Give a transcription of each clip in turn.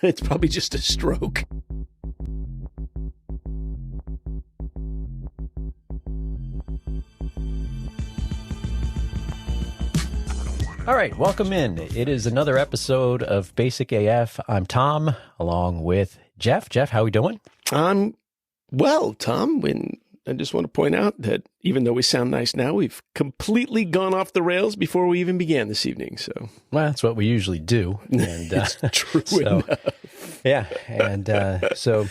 It's probably just a stroke. All right, welcome in. It is another episode of Basic AF. I'm Tom, along with Jeff. Jeff, how are we doing? I'm well, Tom. I just want to point out that even though we sound nice now, we've completely gone off the rails before we even began this evening. So, well, that's what we usually do. And, it's true enough. Yeah, and so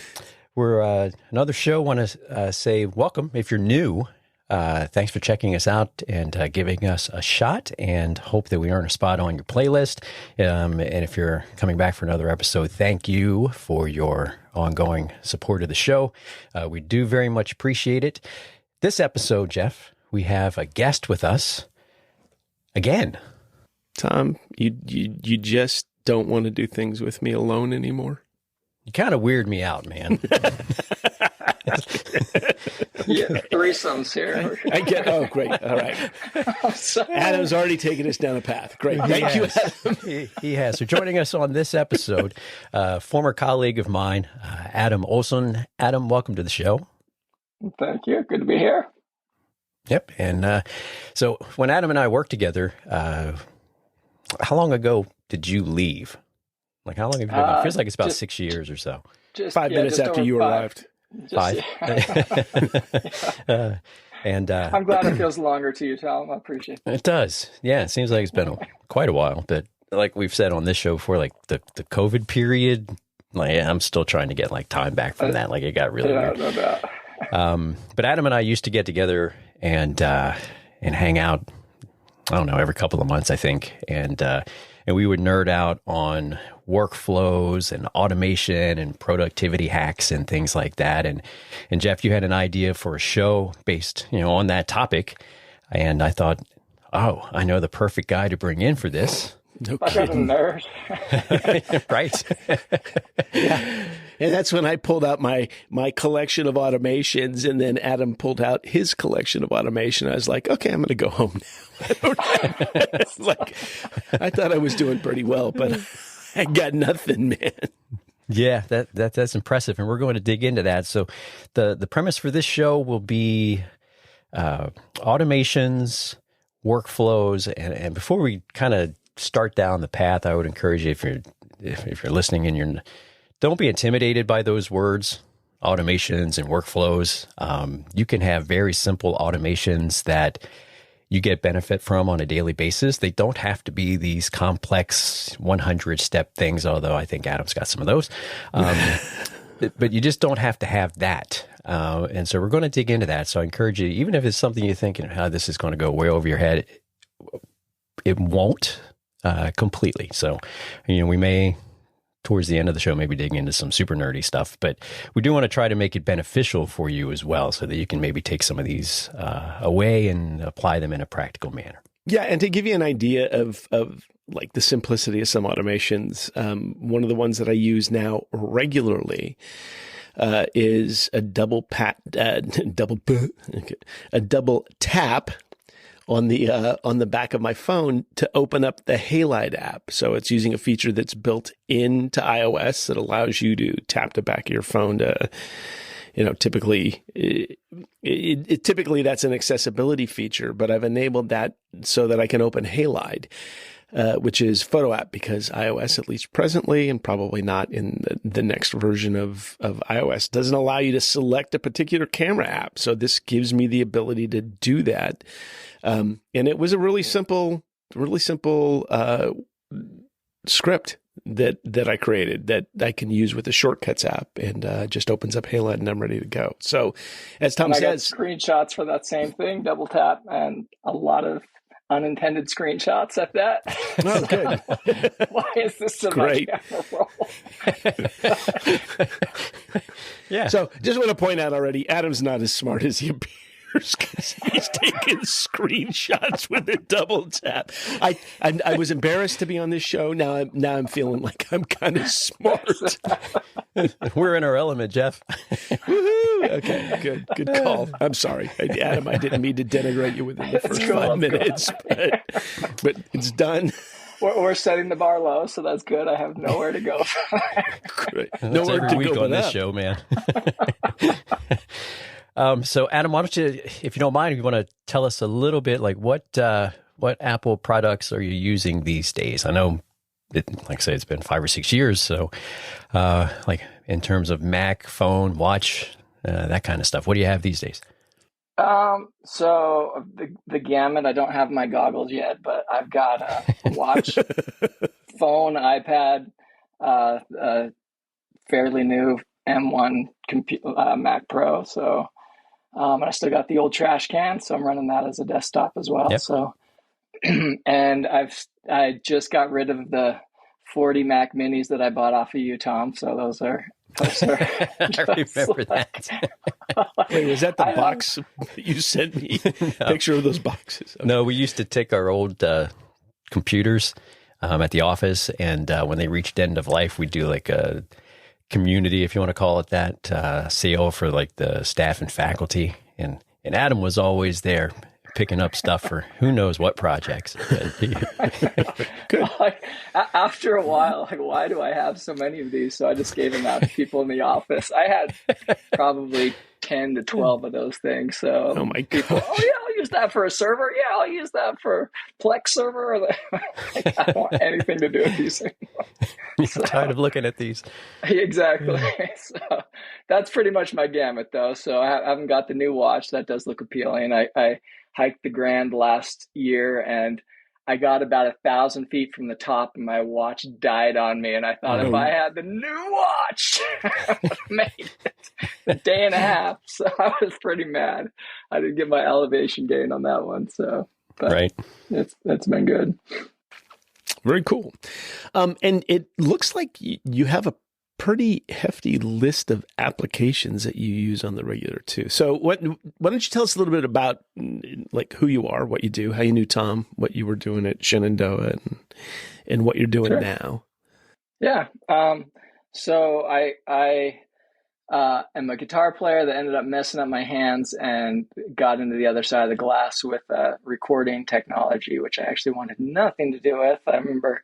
we're another show. Want to say welcome if you're new. Thanks for checking us out and giving us a shot, and hope that we earn a spot on your playlist. And if you're coming back for another episode, thank you for your ongoing support of the show. We do very much appreciate it. This episode, Jeff, we have a guest with us again. Tom, you just don't want to do things with me alone anymore? You kind of weird me out, man. Yeah, threesomes here. I get. Oh, great. All right. Adam's already taken us down a path. Great. Thank you, Adam. He has. So joining us on this episode, former colleague of mine, Adam Olson. Adam, welcome to the show. Thank you. Good to be here. Yep. And so when Adam and I worked together, how long ago did you leave? Like, how long have you been there? It feels like it's about 6 years or so. 5 minutes after you arrived. Five. And I'm glad it feels longer to you, Tom. I appreciate it. It does. Yeah, it seems like it's been quite a while. But like we've said on this show before, like the COVID period, like I'm still trying to get like time back from that. Like it got really weird. No doubt. But Adam and I used to get together and hang out, I don't know, every couple of months, I think. And we would nerd out on workflows and automation and productivity hacks and things like that. And Jeff, you had an idea for a show based, on that topic. And I thought, oh, I know the perfect guy to bring in for this. No I got a kidding. nerd. Right. Yeah. And that's when I pulled out my collection of automations, and then Adam pulled out his collection of automation. I was like, okay, I'm going to go home now. It's like, I thought I was doing pretty well, but I got nothing, man. Yeah, that's impressive. And we're going to dig into that. So the premise for this show will be automations, workflows. And before we kind of start down the path, I would encourage you, if you're listening and don't be intimidated by those words, automations and workflows. You can have very simple automations that you get benefit from on a daily basis. They don't have to be these complex 100-step things, although I think Adam's got some of those. But you just don't have to have that. And so we're going to dig into that. So I encourage you, even if it's something you're thinking, how this is going to go way over your head, it won't completely. So, we may, towards the end of the show, maybe dig into some super nerdy stuff, but we do want to try to make it beneficial for you as well, so that you can maybe take some of these away and apply them in a practical manner. Yeah, and to give you an idea of like the simplicity of some automations, one of the ones that I use now regularly is a double tap on the back of my phone to open up the Halide app. So it's using a feature that's built into iOS that allows you to tap the back of your phone to, typically that's an accessibility feature, but I've enabled that so that I can open Halide, which is photo app, because iOS, at least presently, and probably not in the next version of iOS, doesn't allow you to select a particular camera app. So this gives me the ability to do that. And it was a really simple script that I created that I can use with the Shortcuts app, and just opens up Halide and I'm ready to go. So as Tom says, I got screenshots for that same thing, double tap, and a lot of unintended screenshots at that. Oh, good. Why is this so Great. much camera roll? Yeah. So just want to point out already, Adam's not as smart as he appears, because he's taking screenshots with a double tap. I was embarrassed to be on this show. Now I'm feeling like I'm kind of smart. We're in our element, Jeff. Woohoo! Okay, good call. I'm sorry, Adam. I didn't mean to denigrate you within the first 5 minutes, but it's done. we're setting the bar low, so that's good. I have nowhere to go. Great. That's Nowhere every to week go on this up. show, man. So Adam, why don't you, if you don't mind, if you want to tell us a little bit, like what Apple products are you using these days? I know, like I say, it's been 5 or 6 years. So, like in terms of Mac, phone, watch, that kind of stuff, what do you have these days? So the gamut, I don't have my goggles yet, but I've got a watch, phone, iPad, fairly new M1 Mac Pro. So, and I still got the old trash can, so I'm running that as a desktop as well. Yep. So, and I just got rid of the 40 Mac Minis that I bought off of you, Tom. So those are I remember that. Wait, was that the box that you sent me? Picture of those boxes. Okay. No, we used to take our old computers at the office, and when they reached end of life, we'd do like a community, if you want to call it that, sale for like the staff and faculty. And Adam was always there picking up stuff for who knows what projects. Good. Like, after a while, like, why do I have so many of these? So I just gave them out to people in the office. I had probably 10 to 12 of those things. So Oh my people, gosh. oh yeah, I'll use that for a server. Yeah, I'll use that for Plex server. Like, I don't want anything to do with these anymore. You're tired of looking at these. Exactly. So that's pretty much my gamut, though. So I haven't got the new watch. That does look appealing. I hiked the Grand last year, and I got about 1,000 feet from the top, and my watch died on me. And I thought, if I had the new watch, I would have made it a day and a half. So I was pretty mad. I didn't get my elevation gain on that one. So, but Right. it's been good. Very cool. And it looks like you have a pretty hefty list of applications that you use on the regular too. So why don't you tell us a little bit about like who you are, what you do, how you knew Tom, what you were doing at Shenandoah, and what you're doing now. Yeah. So I am a guitar player that ended up messing up my hands and got into the other side of the glass with recording technology, which I actually wanted nothing to do with. I remember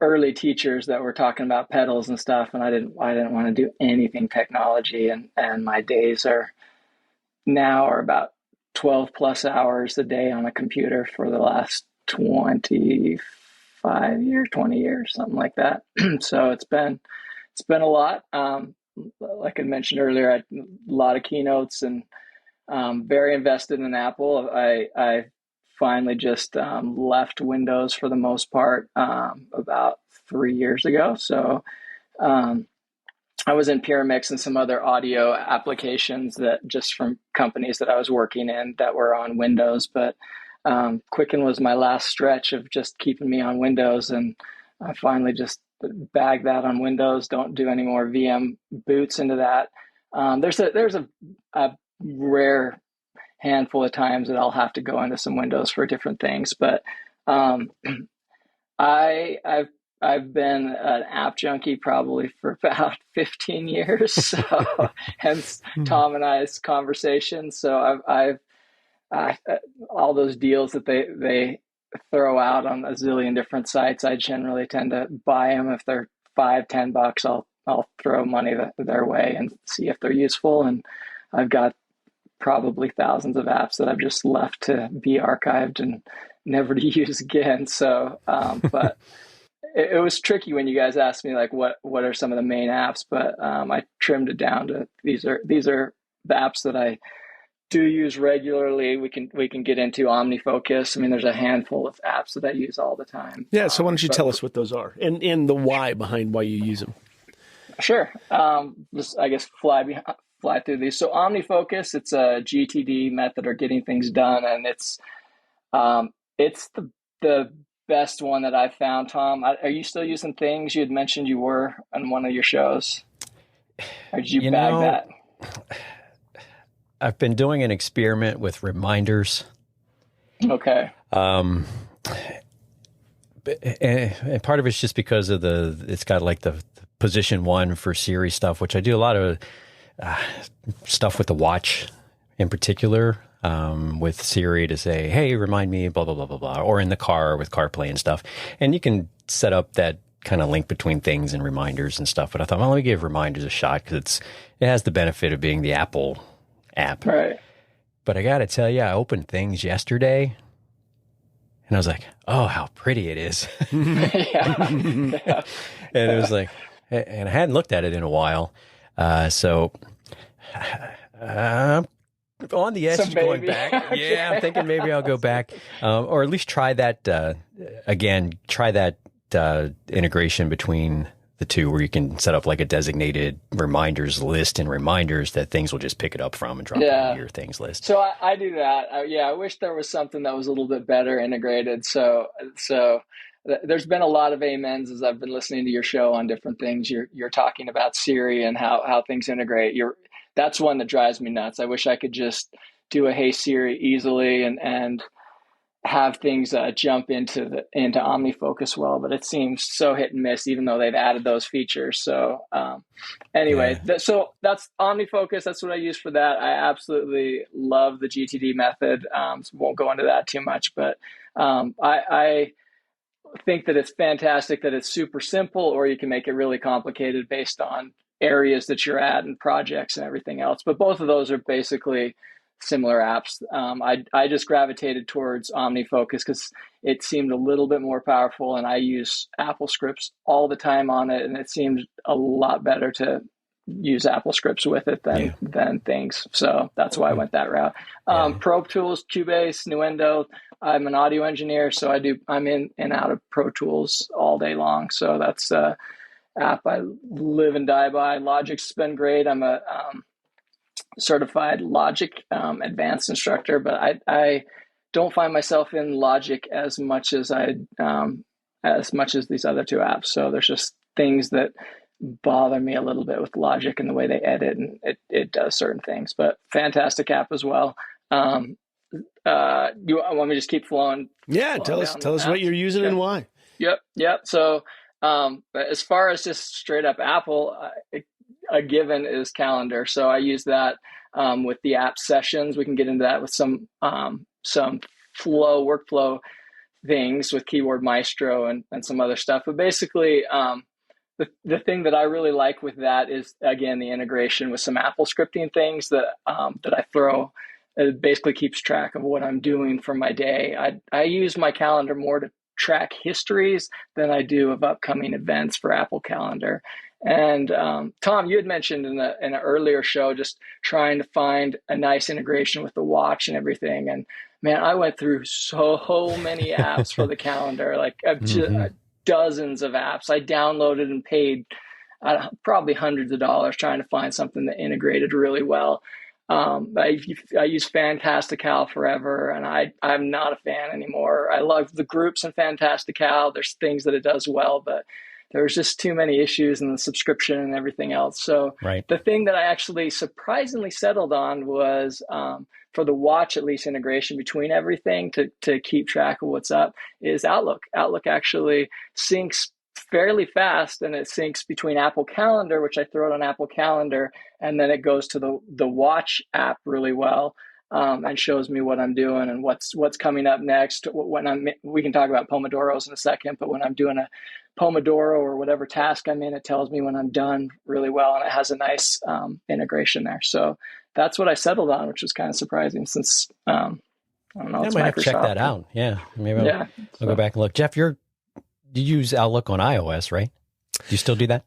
early teachers that were talking about pedals and stuff, and I didn't want to do anything technology. And my days are about 12 plus hours a day on a computer for the last 20 years, something like that. So it's been a lot. Like I mentioned earlier, a lot of keynotes and very invested in Apple. I finally just left Windows for the most part about 3 years ago. So I was in Pyramix and some other audio applications that just from companies that I was working in that were on Windows. But Quicken was my last stretch of just keeping me on Windows, and I finally just bagged that on Windows. Don't do any more VM boots into that. There's a rare handful of times that I'll have to go into some Windows for different things, but I've been an app junkie probably for about 15 years. So hence Tom and I's conversation. So I've all those deals that they throw out on a zillion different sites, I generally tend to buy them. If they're $5-10, I'll throw money their way and see if they're useful. And I've got probably thousands of apps that I've just left to be archived and never to use again. So, but it was tricky when you guys asked me like what are some of the main apps, but I trimmed it down to these are the apps that I do use regularly. We can get into OmniFocus. I mean, there's a handful of apps that I use all the time. Yeah. So why don't you tell us what those are and the why behind why you use them? Sure. Just, I guess, fly through these. So OmniFocus, it's a GTD method of getting things done, and it's the best one that I've found. Tom, are you still using Things? You had mentioned you were on one of your shows. Or did you bag that? I've been doing an experiment with reminders. Okay. And part of it's just because of it's got like the position 1 for Siri stuff, which I do a lot of stuff with the watch in particular. with Siri to say, hey, remind me, blah, blah, blah, blah, blah, or in the car with CarPlay and stuff. And you can set up that kind of link between things and reminders and stuff. But I thought, well, let me give reminders a shot because it has the benefit of being the Apple app. Right. But I got to tell you, I opened Things yesterday and I was like, oh, how pretty it is. Yeah. And it was like, and I hadn't looked at it in a while. So I'm on the edge of going back. Okay. Yeah, I'm thinking maybe I'll go back or at least try that integration between the two where you can set up like a designated reminders list and reminders that things will just pick it up from and drop it into your things list. So I do that. I wish there was something that was a little bit better integrated. So there's been a lot of amens as I've been listening to your show on different things. You're talking about Siri and how things integrate. That's one that drives me nuts. I wish I could just do a Hey Siri easily and have things jump into OmniFocus well, but it seems so hit and miss, even though they've added those features. So anyway, so that's OmniFocus. That's what I use for that. I absolutely love the GTD method. Won't go into that too much, but I think that it's fantastic that it's super simple, or you can make it really complicated based on areas that you're at and projects and everything else. But both of those are basically similar apps. I just gravitated towards OmniFocus because it seemed a little bit more powerful, and I use Apple scripts all the time on it, and it seemed a lot better to use Apple scripts with it than Things. So that's why I went that route. Pro Tools, Cubase, Nuendo. I'm an audio engineer, so I'm in and out of Pro Tools all day long. So that's a app I live and die by. Logic's been great. I'm a certified Logic advanced instructor, but I don't find myself in Logic as much as these other two apps. So there's just things that bother me a little bit with Logic and the way they edit, and it does certain things. But fantastic app as well. You want me to just keep flowing? Yeah, tell us what you're using and why. Yep. So as far as just straight up Apple, a given is Calendar. So I use that with the app sessions. We can get into that with some workflow things with Keyboard Maestro and some other stuff. But basically, the thing that I really like with that is, again, the integration with some Apple scripting things that I throw. It basically keeps track of what I'm doing for my day. I use my calendar more to track histories than I do of upcoming events for Apple Calendar. And Tom, you had mentioned in an earlier show just trying to find a nice integration with the watch and everything. And man, I went through so many apps for the calendar, like dozens of apps. I downloaded and paid probably hundreds of dollars trying to find something that integrated really well. I use Fantastical forever, and I'm not a fan anymore. I love the groups in Fantastical. There's things that it does well, but there was just too many issues in the subscription and everything else. So The thing that I actually surprisingly settled on was for the watch, at least integration between everything to keep track of what's up is Outlook. Outlook actually syncs fairly fast, and it syncs between Apple Calendar, which I throw it on Apple Calendar, and then it goes to the watch app really well, and shows me what I'm doing and what's coming up next. We can talk about Pomodoros in a second, but when I'm doing a Pomodoro or whatever task I'm in, it tells me when I'm done really well, and it has a nice integration there. So that's what I settled on, which was kind of surprising since I don't know. I might have to check that out. Yeah, maybe I'll go back and look. Jeff, you use Outlook on iOS, right? Do you still do that?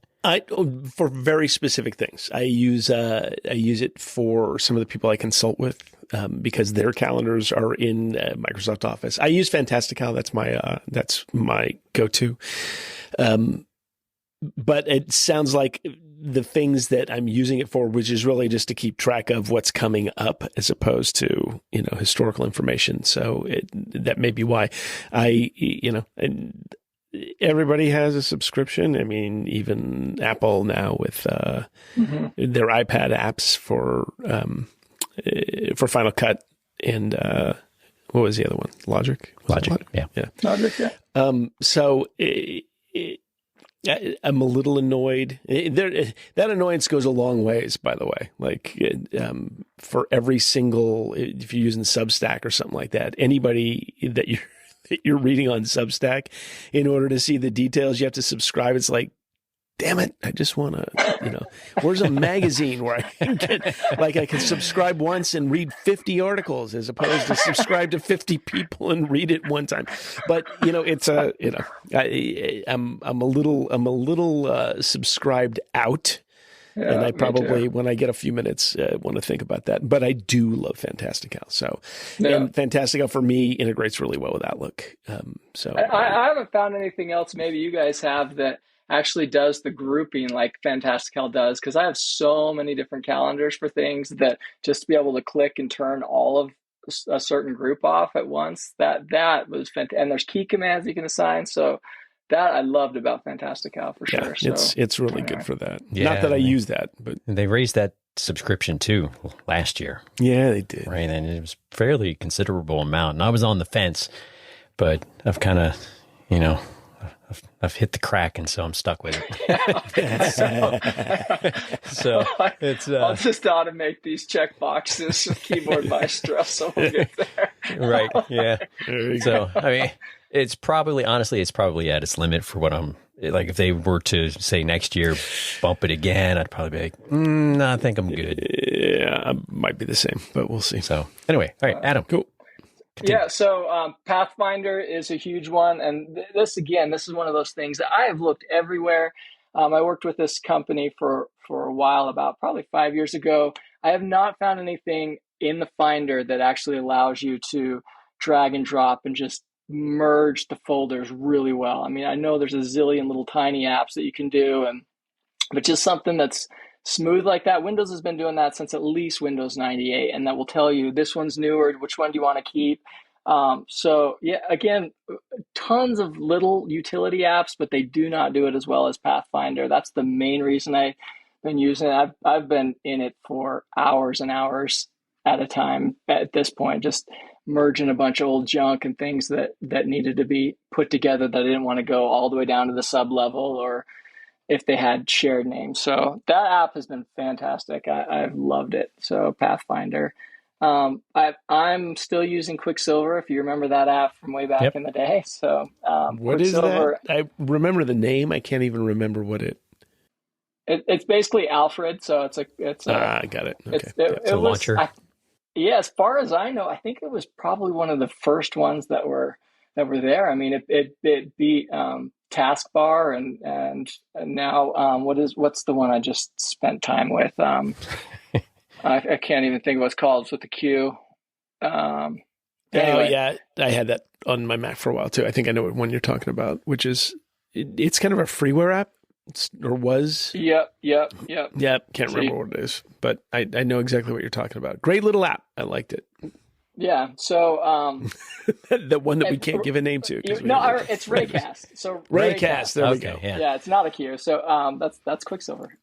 For very specific things. I use it for some of the people I consult with because their calendars are in Microsoft Office. I use Fantastical. That's my go-to. But it sounds like the things that I'm using it for, which is really just to keep track of what's coming up as opposed to, historical information. So that may be why everybody has a subscription. I mean, even Apple now with their iPad apps for Final Cut and what was the other one? Logic. Logic. Yeah. Logic. Yeah. So I'm a little annoyed. That annoyance goes a long ways, by the way. Like for every single, if you're using Substack or something like that, anybody that you're reading on Substack, in order to see the details, you have to subscribe. It's like, damn it, I just want to, where's a magazine where I can I can subscribe once and read 50 articles as opposed to subscribe to 50 people and read it one time. But, it's I'm a little subscribed out. Yeah, and I probably, when I get a few minutes, want to think about that. But I do love Fantastical. So, and Fantastical for me integrates really well with Outlook. I haven't found anything else. Maybe you guys have that actually does the grouping like Fantastical does, because I have so many different calendars for things that just to be able to click and turn all of a certain group off at once, that was fantastic. And there's key commands you can assign. So that I loved about Fantastical for sure. Yeah, it's really good for that. Yeah, not that I use that, but they raised that subscription too last year. Yeah, they did. Right, and it was a fairly considerable amount. And I was on the fence, but I've kind of, I've hit the crack, and so I'm stuck with it. so it's I'll just automate these check boxes with Keyboard Maestro, so we'll get there. Right? Yeah. So I mean, it's probably at its limit for what I'm like. If they were to say next year bump it again, I'd probably be like, no, I think I'm good. Yeah, I might be the same, but we'll see. So anyway, all right, Adam, cool. Continue. Yeah, so Pathfinder is a huge one. And this is one of those things that I have looked everywhere. I worked with this company for a while, about probably 5 years ago. I have not found anything in the Finder that actually allows you to drag and drop and just merge the folders really well. I mean, I know there's a zillion little tiny apps that you can do, but just something that's smooth like that. Windows has been doing that since at least Windows 98, and that will tell you this one's newer, which one do you want to keep. So yeah, again, tons of little utility apps, but they do not do it as well as Pathfinder. That's the main reason I've been using it. I've been in it for hours and hours at a time at this point, just merging a bunch of old junk and things that needed to be put together that I didn't want to go all the way down to the sub level, or if they had shared names. So that app has been fantastic. I've loved it. So Pathfinder. I'm still using Quicksilver, if you remember that app from way back in the day. So what is that? I remember the name. I can't even remember what it's basically Alfred. So I got it. Okay. It's a launcher. As far as I know, I think it was probably one of the first ones that were there. I mean, it beat Taskbar and now what's the one I just spent time with? I can't even think of what it's called. It's with the Q. Anyway. Yeah, I had that on my Mac for a while too. I think I know what one you're talking about, which is it's kind of a freeware app. Or was. Yep. Can't remember what it is, but I know exactly what you're talking about. Great little app. I liked it. Yeah. So the one that we can't give a name to. It's Raycast. So Raycast. There we go. Yeah, it's not a Q. So that's Quicksilver.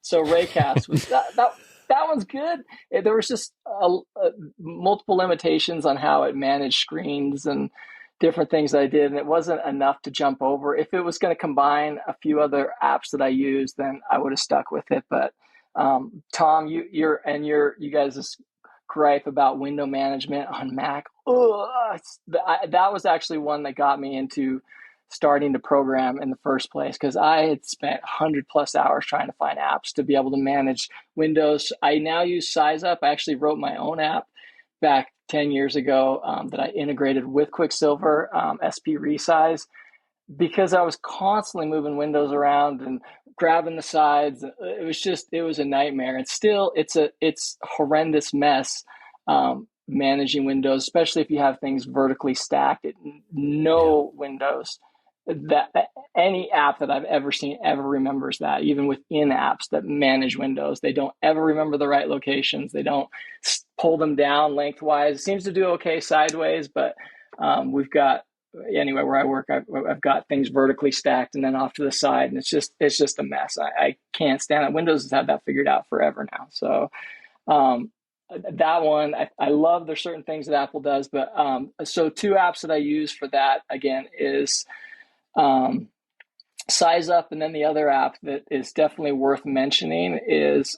So Raycast was that one's good. There was just multiple limitations on how it managed screens and different things that I did, and it wasn't enough to jump over. If it was going to combine a few other apps that I used, then I would have stuck with it. But Tom, you guys' gripe about window management on Mac, that was actually one that got me into starting to program in the first place, because I had spent 100+ hours trying to find apps to be able to manage Windows. I now use SizeUp. I actually wrote my own app back 10 years ago that I integrated with Quicksilver, SP Resize, because I was constantly moving windows around and grabbing the sides. It was a nightmare. And still, it's horrendous mess managing windows, especially if you have things vertically stacked. Windows, that any app that I've ever seen ever remembers that, even within apps that manage windows. They don't ever remember the right locations. They don't pull them down lengthwise. It seems to do okay sideways, but we've got, anyway, where I work, I've got things vertically stacked and then off to the side, and it's just a mess. I can't stand it. Windows has had that figured out forever now. So that one, I love there's certain things that Apple does, but so two apps that I use for that, again, is size up. And then the other app that is definitely worth mentioning is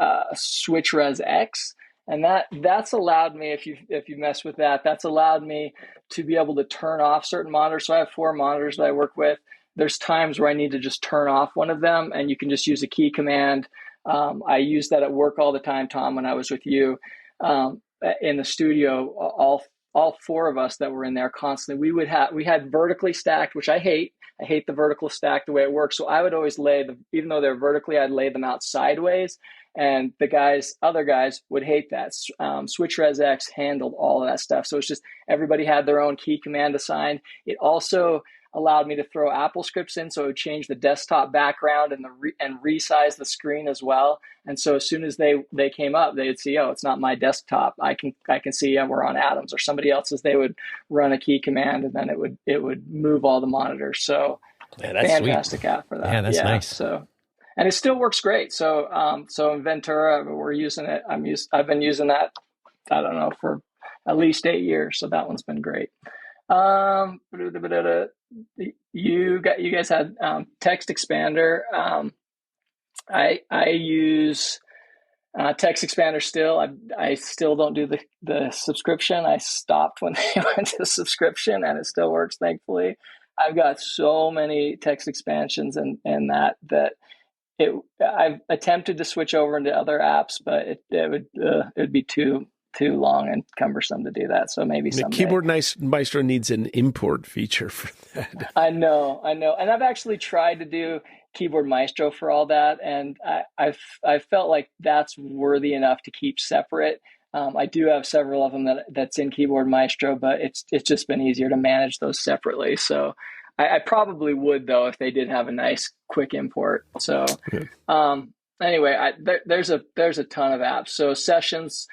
SwitchResX. And that's allowed me, if you mess with that, that's allowed me to be able to turn off certain monitors. So I have 4 monitors that I work with. There's times where I need to just turn off one of them, and you can just use a key command. I use that at work all the time, Tom, when I was with you in the studio. All 4 of us that were in there constantly, we had vertically stacked, which I hate. I hate the vertical stack the way it works. So I would always even though they're vertically, I'd lay them out sideways. And other guys would hate that. SwitchResX handled all of that stuff. So it's just everybody had their own key command assigned. It also allowed me to throw Apple scripts in, so it would change the desktop background and resize the screen as well. And so as soon as they came up, they'd see, oh, it's not my desktop. I can see we're on Adam's or somebody else's. They would run a key command, and then it would move all the moniters. So that's fantastic sweet. app for that. Yeah, that's nice. So. And it still works great. So, so in Ventura, we're using it. I've been using that, I don't know, for at least 8 years. So that one's been great. You guys had TextExpander. I use TextExpander still. I still don't do the subscription. I stopped when they went to subscription, and it still works, thankfully. I've got so many text expansions and that I've attempted to switch over into other apps, but it would be too long and cumbersome to do that. So maybe someday. Keyboard Maestro needs an import feature for that. I know. And I've actually tried to do Keyboard Maestro for all that, and I felt like that's worthy enough to keep separate. I do have several of them that's in Keyboard Maestro, but it's just been easier to manage those separately. So I probably would, though, if they did have a nice quick import. So anyway, there's a ton of apps. So Sessions,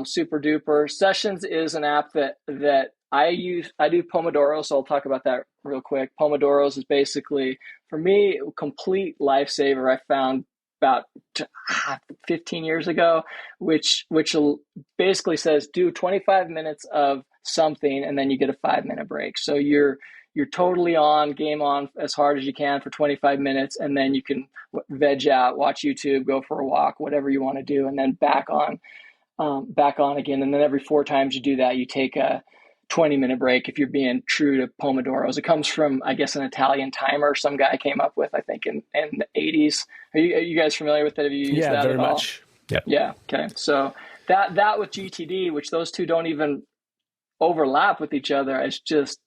super duper. Sessions is an app that I use. I do Pomodoro, so I'll talk about that real quick. Pomodoros is basically, for me, a complete lifesaver. I found about 15 years ago, which basically says do 25 minutes of something, and then you get a 5-minute break. So you're totally game on as hard as you can for 25 minutes, and then you can veg out, watch YouTube, go for a walk, whatever you want to do, and then back on again. And then every 4 times you do that, you take a 20-minute break if you're being true to Pomodoros. It comes from, I guess, an Italian timer some guy came up with, I think, in the 80s. Are you guys familiar with it? Have you used that very at all? much. Yep. Yeah. Okay. So that with GTD, which those two don't even overlap with each other, is just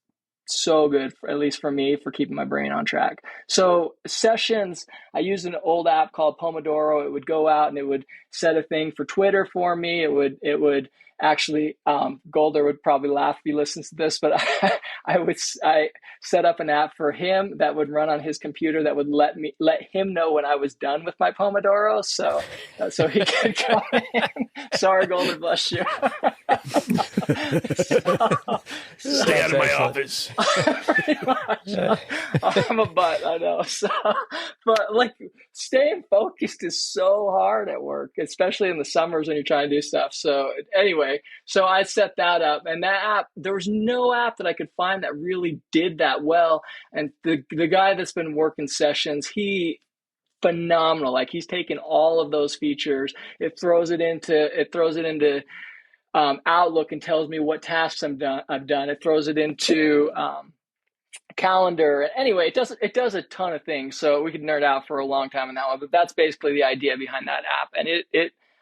so good, at least for me, for keeping my brain on track. So Sessions, I used an old app called Pomodoro. It would go out and it would set a thing for Twitter for me. It would actually, Golder would probably laugh if he listens to this, but I set up an app for him that would run on his computer that would let him know when I was done with my Pomodoro. So he could come in. Sorry, Golder, bless you. Stay out of my office. Pretty much. I'm a butt, I know. So, but like staying focused is so hard at work, especially in the summers when you're trying to do stuff. So anyway, so I set that up, and that app, there was no app that I could find that really did that well. And the guy that's been working Sessions, phenomenal. Like he's taken all of those features. It throws it into Outlook and tells me what tasks I've done. It throws it into calendar. Anyway, it does a ton of things. So we could nerd out for a long time on that one, but that's basically the idea behind that app. And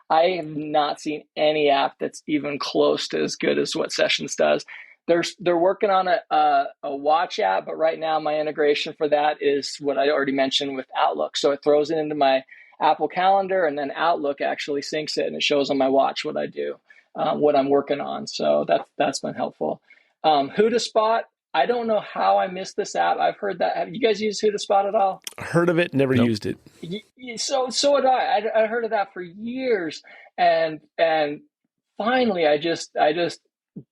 I have not seen any app that's even close to as good as what Sessions does. They're working on a watch app, but right now my integration for that is what I already mentioned with Outlook. So it throws it into my Apple Calendar, and then Outlook actually syncs it, and it shows on my watch what I do, what I'm working on. So that's been helpful. HoudahSpot, I don't know how I missed this app. I've heard that. Have you guys used HoudahSpot at all? Heard of it, never used it. So had I. I heard of that for years, and finally I just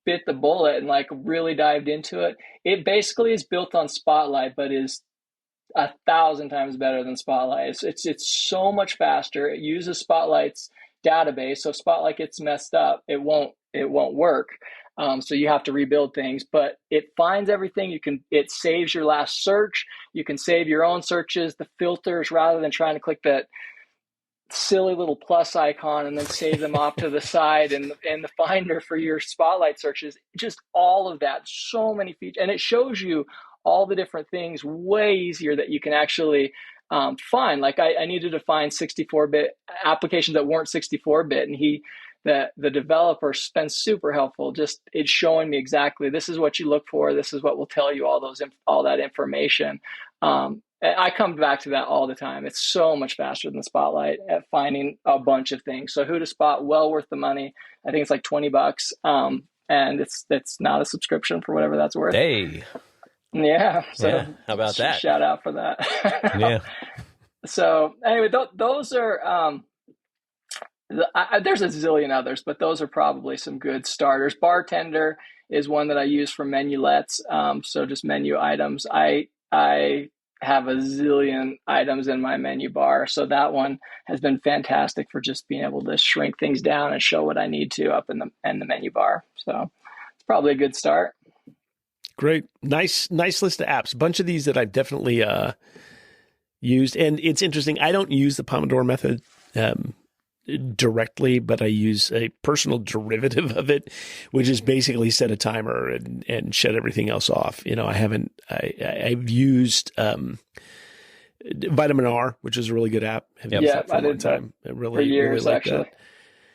bit the bullet and like really dived into it. It basically is built on Spotlight, but is 1,000 times better than Spotlight. It's so much faster. It uses Spotlight's database, so if Spotlight gets messed up, it won't work. So you have to rebuild things, but it finds everything. It saves your last search. You can save your own searches, the filters, rather than trying to click that silly little plus icon and then save them off to the side in the Finder for your Spotlight searches. Just all of that, so many features, and it shows you all the different things way easier that you can actually find. Like I needed to find 64-bit applications that weren't 64-bit, and the developer's been super helpful. Just it's showing me exactly, this is what you look for. This is what will tell you all that information. I come back to that all the time. It's so much faster than Spotlight at finding a bunch of things. So HoudahSpot, well worth the money. I think it's like $20. And it's not a subscription for whatever that's worth. Hey. Yeah. So yeah. How about that? Shout out for that. Yeah. So anyway, those are, there's a zillion others, but those are probably some good starters. Bartender is one that I use for menulets. So just menu items. I have a zillion items in my menu bar. So that one has been fantastic for just being able to shrink things down and show what I need to up in the menu bar. So it's probably a good start. Great. Nice list of apps. A bunch of these that I've definitely used. And it's interesting. I don't use the Pomodoro method directly, but I use a personal derivative of it, which is basically set a timer and shut everything else off. I've used Vitamin R, which is a really good app. I did that for years, really actually.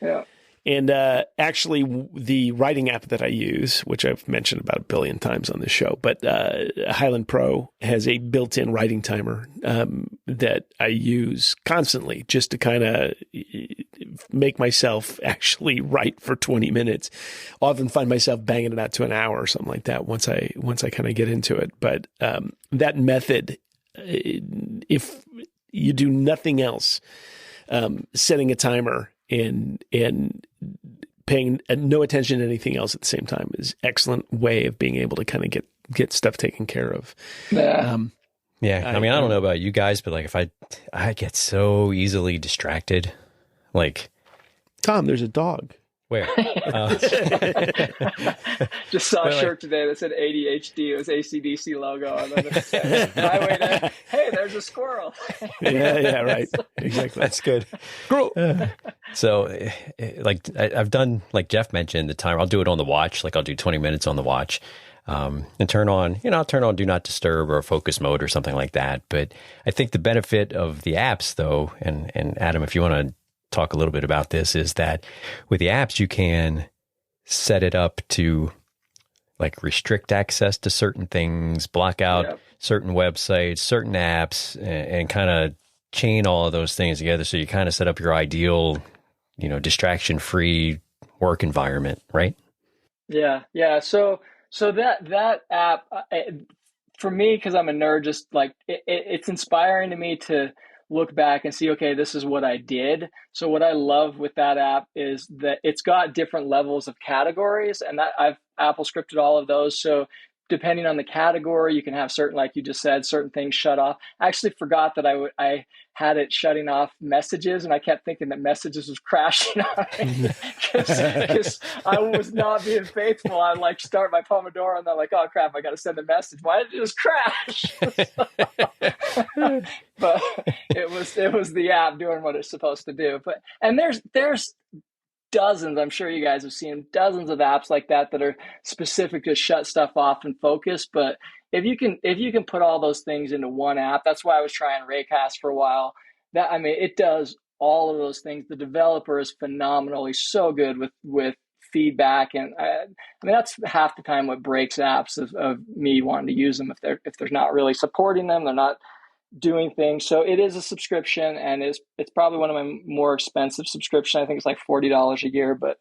That. Yeah. And actually, the writing app that I use, which I've mentioned about a billion times on this show, but Highland Pro has a built-in writing timer that I use constantly just to kind of make myself actually write for 20 minutes. Often find myself banging it out to an hour or something like that once I kind of get into it. But that method, if you do nothing else, setting a timer and paying no attention to anything else at the same time is excellent way of being able to kind of get stuff taken care of. Yeah. I mean, I don't know about you guys, but like if I get so easily distracted, like Tom, there's a dog. Where? Just saw a shirt today that said ADHD. It was ACDC logo. And then it said, highway there. Hey, there's a squirrel. yeah, right. Exactly. That's good. So, like I've done, like Jeff mentioned, the timer. I'll do it on the watch. Like I'll do 20 minutes on the watch, and turn on Do Not Disturb or focus mode or something like that. But I think the benefit of the apps, though, and Adam, if you want to talk a little bit about this, is that with the apps you can set it up to like restrict access to certain things, block out certain websites, certain apps, and kind of chain all of those things together. So you kind of set up your ideal, distraction-free work environment, right? Yeah. So that app, for me, because I'm a nerd, just like it's inspiring to me to look back and see, okay, this is what I did. So what I love with that app is that it's got different levels of categories, and that I've Apple scripted all of those. So depending on the category, you can have certain, like you just said, certain things shut off. I actually forgot that I had it shutting off messages, and I kept thinking that messages was crashing on me because I was not being faithful. I like start my Pomodoro, and they're like, oh crap, I got to send a message. Why did it just crash? But it was the app doing what it's supposed to do. And there's dozens, I'm sure you guys have seen dozens of apps like that are specific to shut stuff off and focus. But if you can put all those things into one app, that's why I was trying Raycast for a while. It does all of those things. The developer is phenomenally so good with feedback, and that's half the time what breaks apps of me wanting to use them. If they're not really supporting them, they're not doing things. So it is a subscription, and it's probably one of my more expensive subscriptions. I think it's like $40 a year, but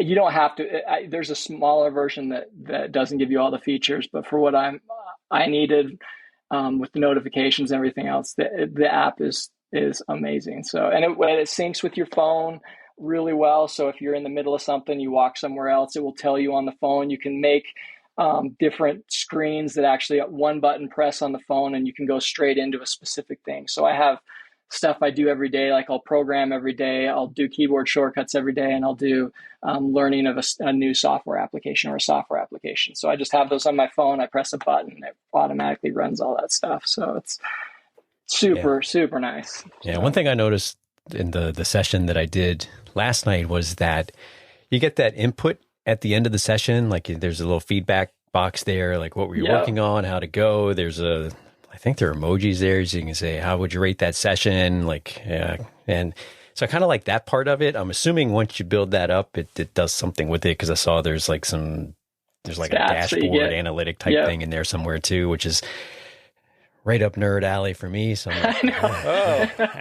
you don't have to. There's a smaller version that doesn't give you all the features, but for what I needed with the notifications and everything else, the app is amazing. So and it syncs with your phone really well. So if you're in the middle of something, you walk somewhere else, it will tell you on the phone. You can make different screens that actually one button press on the phone, and you can go straight into a specific thing. So I have stuff I do every day. Like I'll program every day, I'll do keyboard shortcuts every day, and I'll do learning of a new software application or a software application. So I just have those on my phone. I press a button, it automatically runs all that stuff. So it's super nice. Yeah. So. One thing I noticed in the session that I did last night was that you get that input at the end of the session. Like there's a little feedback box there, like what were you working on, how to go. I think there are emojis there, so you can say, how would you rate that session? Like, and so I kind of like that part of it. I'm assuming once you build that up, it does something with it, because I saw there's like a dashboard analytic type thing in there somewhere too, which is right up nerd alley for me. So I'm like,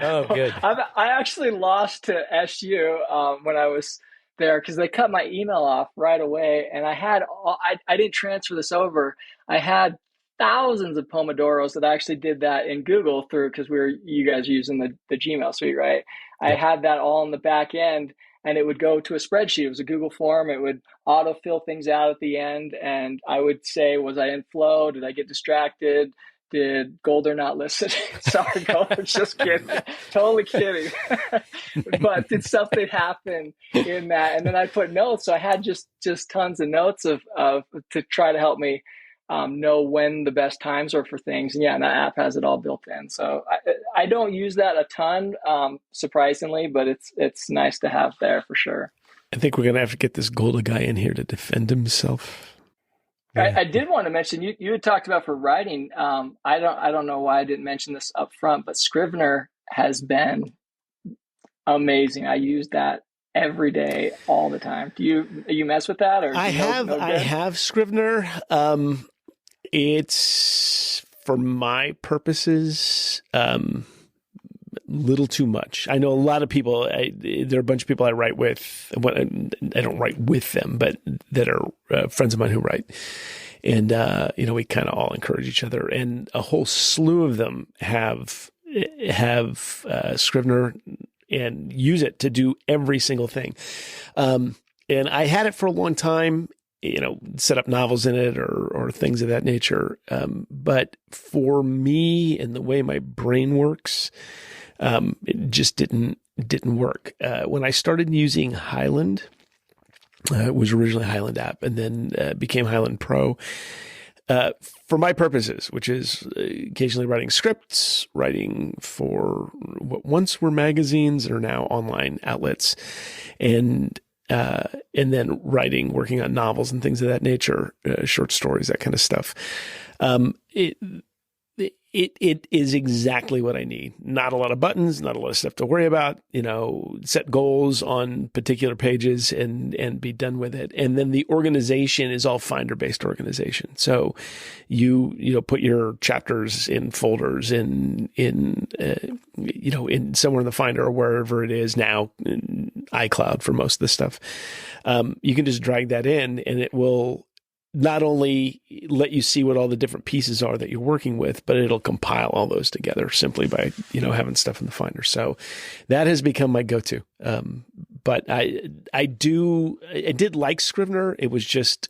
oh, good. I actually lost to SU when I was there, because they cut my email off right away, and I didn't transfer this over. I had thousands of Pomodoros that actually did that in Google because you guys using the Gmail suite, right? I had that all in the back end, and it would go to a spreadsheet. It was a Google form. It would autofill things out at the end, and I would say, was I in flow? Did I get distracted? Did Golder not listen? Sorry, Golder, just kidding. Totally kidding. But did something happen in that? And then I put notes. So I had just tons of notes of to try to help me know when the best times are for things. And and that app has it all built in. So I don't use that a ton, surprisingly, but it's nice to have there for sure. I think we're going to have to get this Golda guy in here to defend himself. Yeah. I did want to mention, you had talked about for writing. I don't know why I didn't mention this up front, but Scrivener has been amazing. I use that every day, all the time. Do you mess with that? Or I have Scrivener. It's, for my purposes, little too much. I know a lot of people, there are a bunch of people I write with. I don't write with them, but that are friends of mine who write. And, we kind of all encourage each other. And a whole slew of them have Scrivener and use it to do every single thing. And I had it for a long time, set up novels in it or things of that nature. But for me and the way my brain works, it just didn't work. When I started using Highland, it was originally a Highland app and then became Highland Pro. For my purposes, which is occasionally writing scripts, writing for what once were magazines and are now online outlets, and then working on novels and things of that nature, short stories, that kind of stuff. It is exactly what I need. Not a lot of buttons, not a lot of stuff to worry about, set goals on particular pages and be done with it. And then the organization is all Finder-based organization. So you put your chapters in folders in somewhere in the Finder or wherever it is now, in iCloud for most of the stuff. You can just drag that in and it will not only let you see what all the different pieces are that you're working with, but it'll compile all those together simply by, having stuff in the Finder. So that has become my go-to. But I did like Scrivener. It was just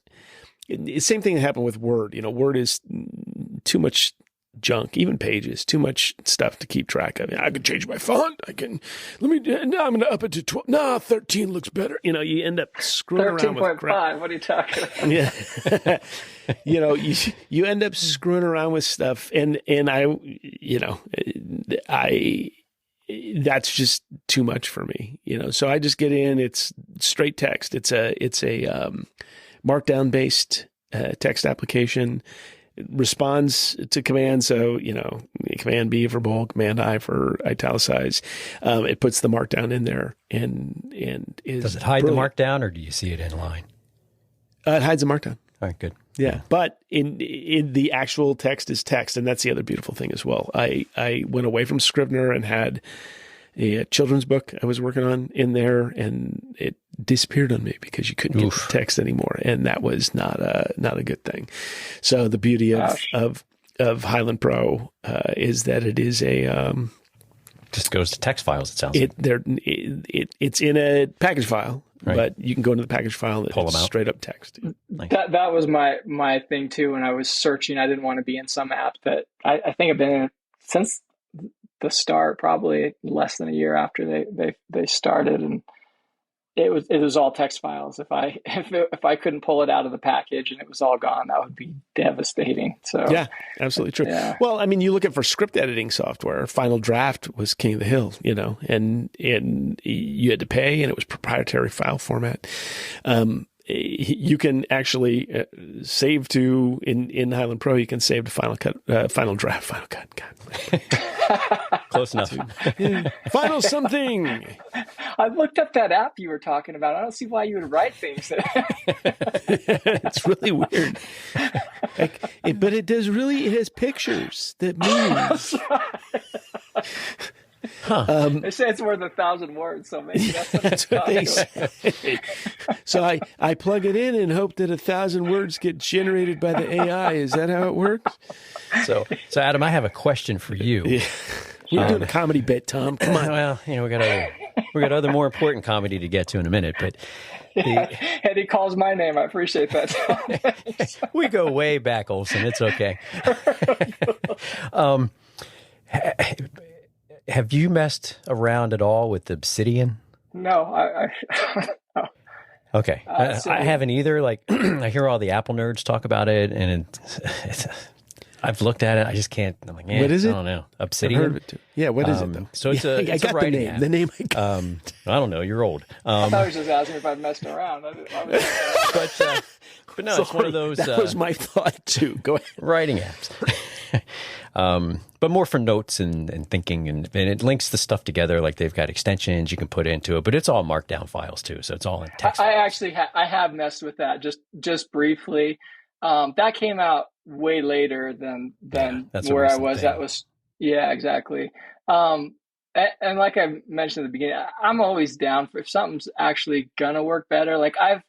the same thing that happened with Word. Word is too much junk, even Pages, too much stuff to keep track of. I can change my font. Now I'm going to up it to 12. No, 13 looks better. You end up screwing around with crap. 13.5. What are you talking about? Yeah. you end up screwing around with stuff. And that's just too much for me, so I just get in, it's straight text. It's a markdown based, text application. Responds to commands. So, command B for bold, command I for italicize. It puts the markdown in there and is. Does it hide the markdown or do you see it in line? It hides the markdown. All right, good. Yeah. But in the actual text is text. And that's the other beautiful thing as well. I went away from Scrivener and had a children's book I was working on in there, and it disappeared on me because you couldn't get the text anymore, and that was not a good thing. So the beauty of Highland Pro is that it is a just goes to text files. It sounds like it's in a package file, right. But you can go into the package file and pull them out. Straight up text. Nice. That was my thing too. When I was searching, I didn't want to be in some app that I think I've been in since the start, probably less than a year after they started, and it was all text files. If I couldn't pull it out of the package and it was all gone, that would be devastating. So yeah, absolutely true. Yeah. Well, I mean, you look at for script editing software, Final Draft was king of the hill, and you had to pay, and it was proprietary file format. You can actually save to in Highland Pro. You can save to Final Draft. God. Close enough. Final something. I looked up that app you were talking about. I don't see why you would write things. It's really weird. But it has pictures that means. They say it's worth 1,000 words, so maybe that's what they say. So I plug it in and hope that 1,000 words get generated by the AI. Is that how it works? So Adam, I have a question for you. Yeah. We're doing a comedy bit, Tom. Come on. Well, we got other more important comedy to get to in a minute, but and he calls my name. I appreciate that. We go way back, Olson. It's okay. Have you messed around at all with Obsidian? No, no. Okay. I haven't either. Like, I hear all the Apple nerds talk about it, and I've looked at it. I just can't. I'm like, what is it? I don't know. Obsidian. I've heard of it too. Yeah, what is it though? So it's I got writing the name. app. The name I got. I don't know. You're old. I thought he was just asking if I'd messed around. But no, it's one of those. That was my thought too. Go ahead. Writing apps. But more for notes and thinking, and it links the stuff together. Like they've got extensions you can put into it, but it's all markdown files too. So it's all in text. I actually I have messed with that just briefly. That came out way later than where I was. Thing. That was exactly. And like I mentioned at the beginning, I'm always down for if something's actually gonna work better. Like I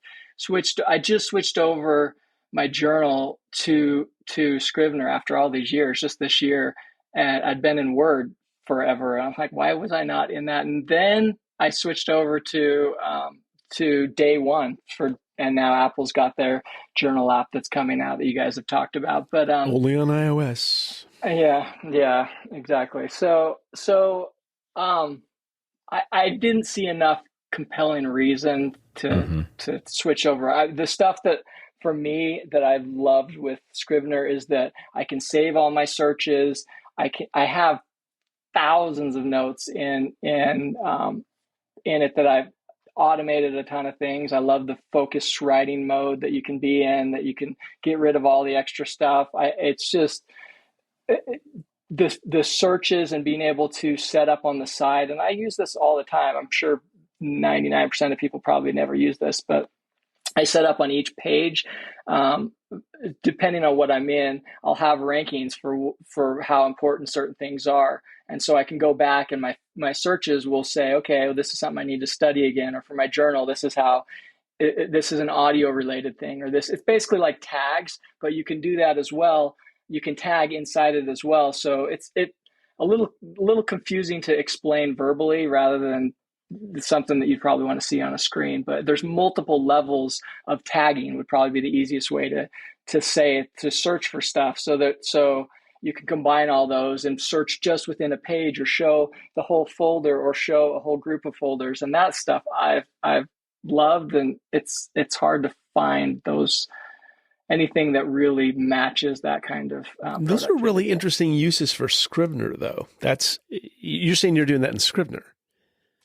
just switched over my journal to Scrivener after all these years, just this year, and I'd been in Word forever. And I'm like, why was I not in that? And then I switched over to Day One and now Apple's got their journal app that's coming out that you guys have talked about, but only on iOS. Yeah, exactly. So I didn't see enough compelling reason to switch over. The stuff that for me that I've loved with Scrivener is that I can save all my searches. I have thousands of notes in it that I've automated a ton of things. I love the focused writing mode that you can be in, that you can get rid of all the extra stuff. It's just the searches and being able to set up on the side. And I use this all the time. I'm sure 99% of people probably never use this, but I set up on each page, depending on what I'm in, I'll have rankings for how important certain things are. And so I can go back and my searches will say, okay, well, this is something I need to study again. Or for my journal, this is how, this is an audio related thing, or this, it's basically like tags, but you can do that as well. You can tag inside it as well. So it's a little confusing to explain verbally rather than something that you'd probably want to see on a screen, but there's multiple levels of tagging would probably be the easiest way to say it, to search for stuff so you can combine all those and search just within a page or show the whole folder or show a whole group of folders. And that stuff I've loved, and it's hard to find anything that really matches that kind of those are really interesting uses for Scrivener though. You're saying you're doing that in Scrivener.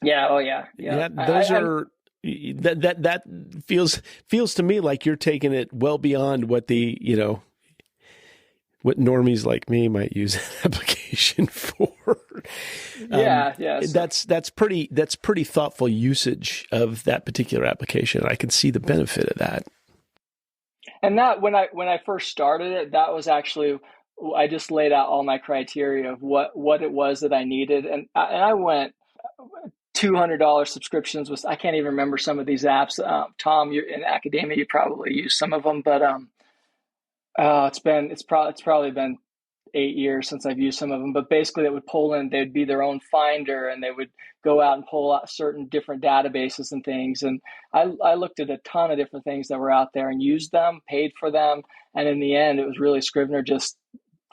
Yeah. Oh, yeah. Those are that feels to me like you're taking it well beyond what what normies like me might use an application for. Yeah. That's pretty thoughtful usage of that particular application. I can see the benefit of that. And that when I first started it, that was actually, I just laid out all my criteria of what it was that I needed, and I went. $200 subscriptions was, I can't even remember some of these apps. Tom, you're in academia, you probably use some of them, but it's probably been 8 years since I've used some of them. But basically, it would pull in, they'd be their own finder, and they would go out and pull out certain different databases and things. And I looked at a ton of different things that were out there and used them, paid for them, and in the end, it was really Scrivener just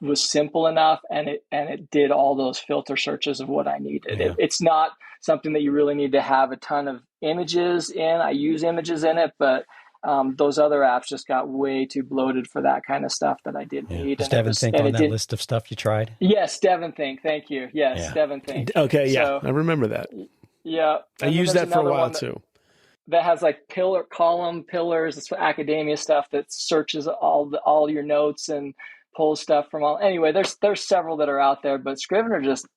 was simple enough, and it did all those filter searches of what I needed. Yeah. It's not something that you really need to have a ton of images in. I use images in it, but those other apps just got way too bloated for that kind of stuff that I didn't need. Does Devon Think on that list of stuff you tried? Yes, Devon Think. Thank you. Yes, Devon Think. Okay, yeah, I remember that. Yeah, I used that for a while too. That has like column pillars. It's academia stuff that searches all your notes and pulls stuff from all. Anyway, there's several that are out there, but Scrivener just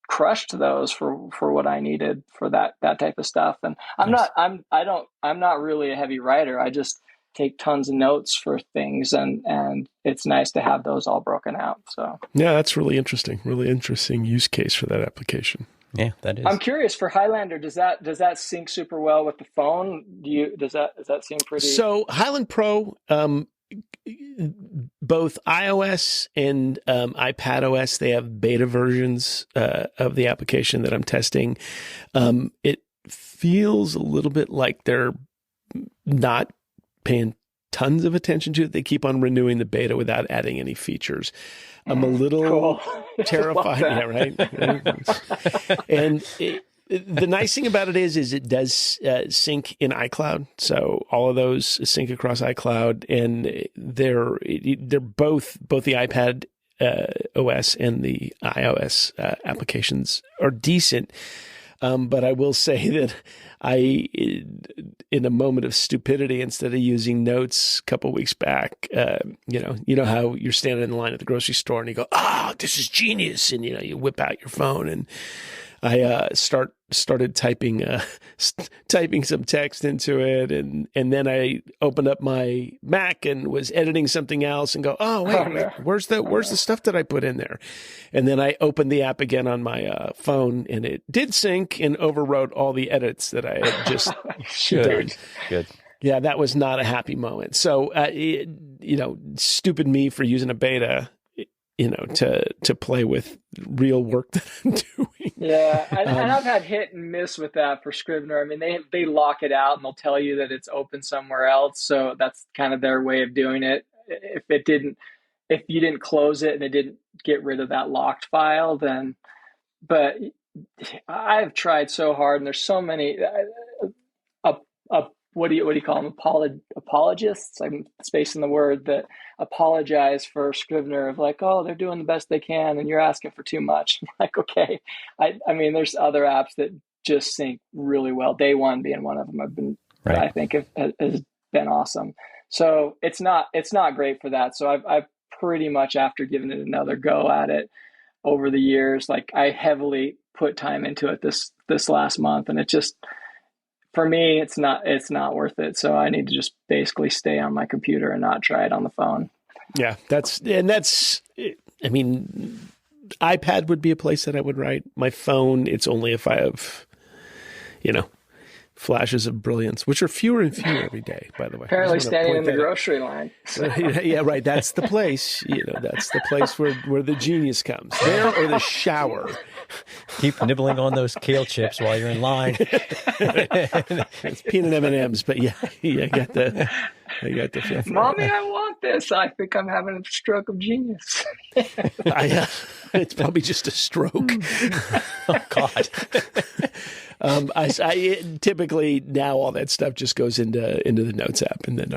crushed those for what I needed for that type of stuff. And I'm not really a heavy writer. I just take tons of notes for things, and it's nice to have those all broken out. So yeah, that's really interesting use case for that application. Yeah, that is. I'm curious for Highlander. Does that sync super well with the phone? Does that seem pretty? So Highland Pro, both iOS and iPad OS, they have beta versions of the application that I'm testing. It feels a little bit like they're not paying tons of attention to it. They keep on renewing the beta without adding any features. I'm a little terrified. Yeah, right. And the nice thing about it is it does sync in iCloud. So all of those sync across iCloud, and they're both the iPad OS and the iOS applications are decent. But I will say that in a moment of stupidity, instead of using Notes a couple of weeks back, you know how you're standing in the line at the grocery store and you go, this is genius. And, you whip out your phone, and I started typing some text into it, and then I opened up my Mac and was editing something else and go, wait, where's the stuff that I put in there? And then I opened the app again on my phone, and it did sync and overwrote all the edits that I had just done. Good. Yeah, that was not a happy moment. So, stupid me for using a beta, to play with real work that I'm doing. Yeah, and I've had hit and miss with that for Scrivener. I mean, they lock it out and they'll tell you that it's open somewhere else. So that's kind of their way of doing it. If you didn't close it and it didn't get rid of that locked file, then. But I've tried so hard, and there's so many. What do you call them? Apologists? I'm spacing the word, that apologize for Scrivener of like, they're doing the best they can and you're asking for too much. I'm like, okay. I mean, there's other apps that just sync really well. Day One being one of them, I think has been awesome. So it's not great for that. So I've pretty much, after giving it another go at it over the years, like I heavily put time into it this last month, and it just, for me, it's not worth it. So I need to just basically stay on my computer and not try it on the phone. Yeah, that's, I mean, iPad would be a place that I would write. My phone, it's only if I have, flashes of brilliance, which are fewer and fewer every day, by the way. Apparently standing in the grocery line. Yeah, right. That's the place. That's the place where the genius comes. There or the shower. Keep nibbling on those kale chips while you're in line. It's peanut M&Ms, but yeah, I got the fifth. Mommy, I want this. I think I'm having a stroke of genius. It's probably just a stroke. Oh God. I typically now all that stuff just goes into the Notes app, and then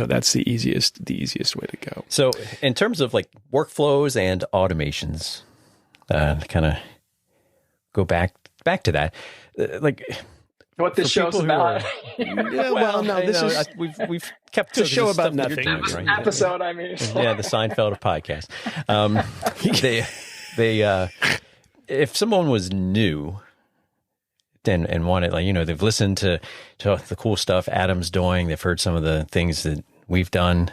that's the easiest way to go. So in terms of like workflows and automations, kind of go back to that, like what this show's about. We've kept a show about nothing. Right? Episode, I mean. Yeah, the Seinfeld of podcast. They if someone was new and wanted, they've listened to the cool stuff Adam's doing, they've heard some of the things that we've done,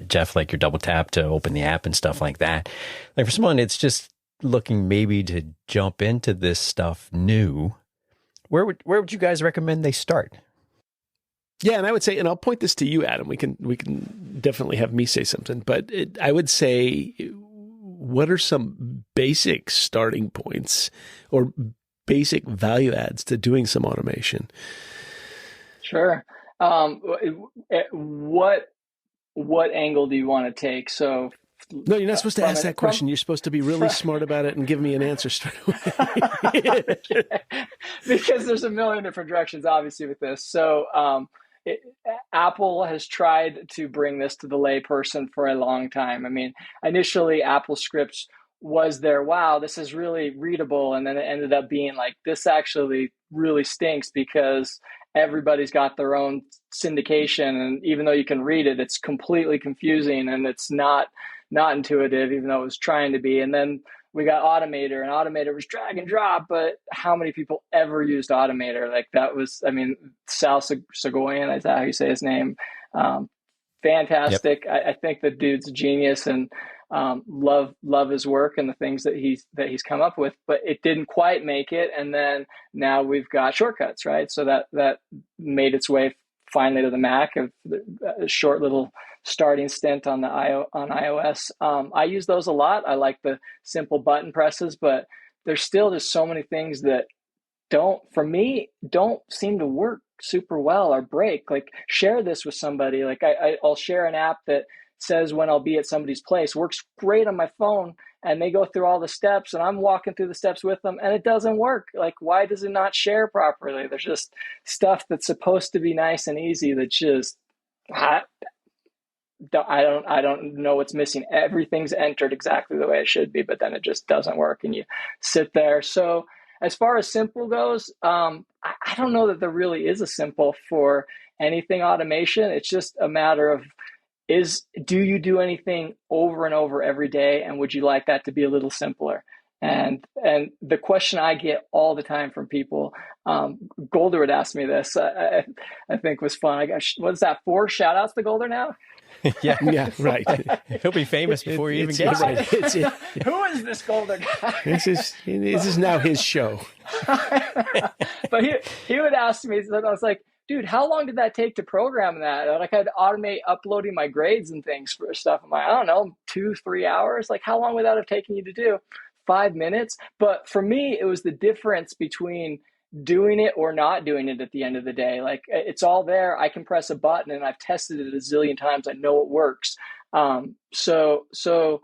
Jeff, like your double tap to open the app and stuff like that. Like for someone, it's just looking maybe to jump into this stuff new. Where would you guys recommend they start? Yeah, and I would say, and I'll point this to you, Adam. We can definitely have me say something, but I would say, what are some basic starting points or basic value adds to doing some automation? Sure. What angle do you want to take? So No, you're not supposed to ask that question. You're supposed to be really smart about it and give me an answer straight away. Because there's a million different directions, obviously, with this. So Apple has tried to bring this to the layperson for a long time. I mean, initially, Apple Scripts was there, wow, this is really readable. And then it ended up being like, this actually really stinks because everybody's got their own syndication. And even though you can read it, it's completely confusing and it's not intuitive, even though it was trying to be. And then we got Automator, and Automator was drag and drop, but how many people ever used Automator? Like that was, I mean, Sal Segoyan, is that how you say his name? Fantastic. Yep. I think the dude's a genius, and love his work and the things that he's come up with, but it didn't quite make it. And then now we've got shortcuts, right? So that made its way finally to the Mac, a short little starting stint on iOS. I use those a lot. I like the simple button presses, but there's still just so many things that don't seem to work super well or break. Like share this with somebody. Like I'll share an app that says when I'll be at somebody's place, works great on my phone, and they go through all the steps and I'm walking through the steps with them and it doesn't work. Like, why does it not share properly? There's just stuff that's supposed to be nice and easy that just, I don't know what's missing. Everything's entered exactly the way it should be, but then it just doesn't work and you sit there. So as far as simple goes, I don't know that there really is a simple for anything automation. It's just a matter of, do you do anything over and over every day? And would you like that to be a little simpler? And the question I get all the time from people, Golder had asked me this, I think was fun. I got, what's that, 4 shout outs to Golder now? Yeah, right. He'll be famous before he even gets it. Who is this Golder guy? This is now his show. But he would ask me, I was like, dude, how long did that take to program that? Like I'd automate uploading my grades and things for stuff. I'm like, I don't know, 2-3 hours. Like how long would that have taken you to do? 5 minutes. But for me, it was the difference between doing it or not doing it at the end of the day. Like it's all there. I can press a button and I've tested it a zillion times. I know it works. So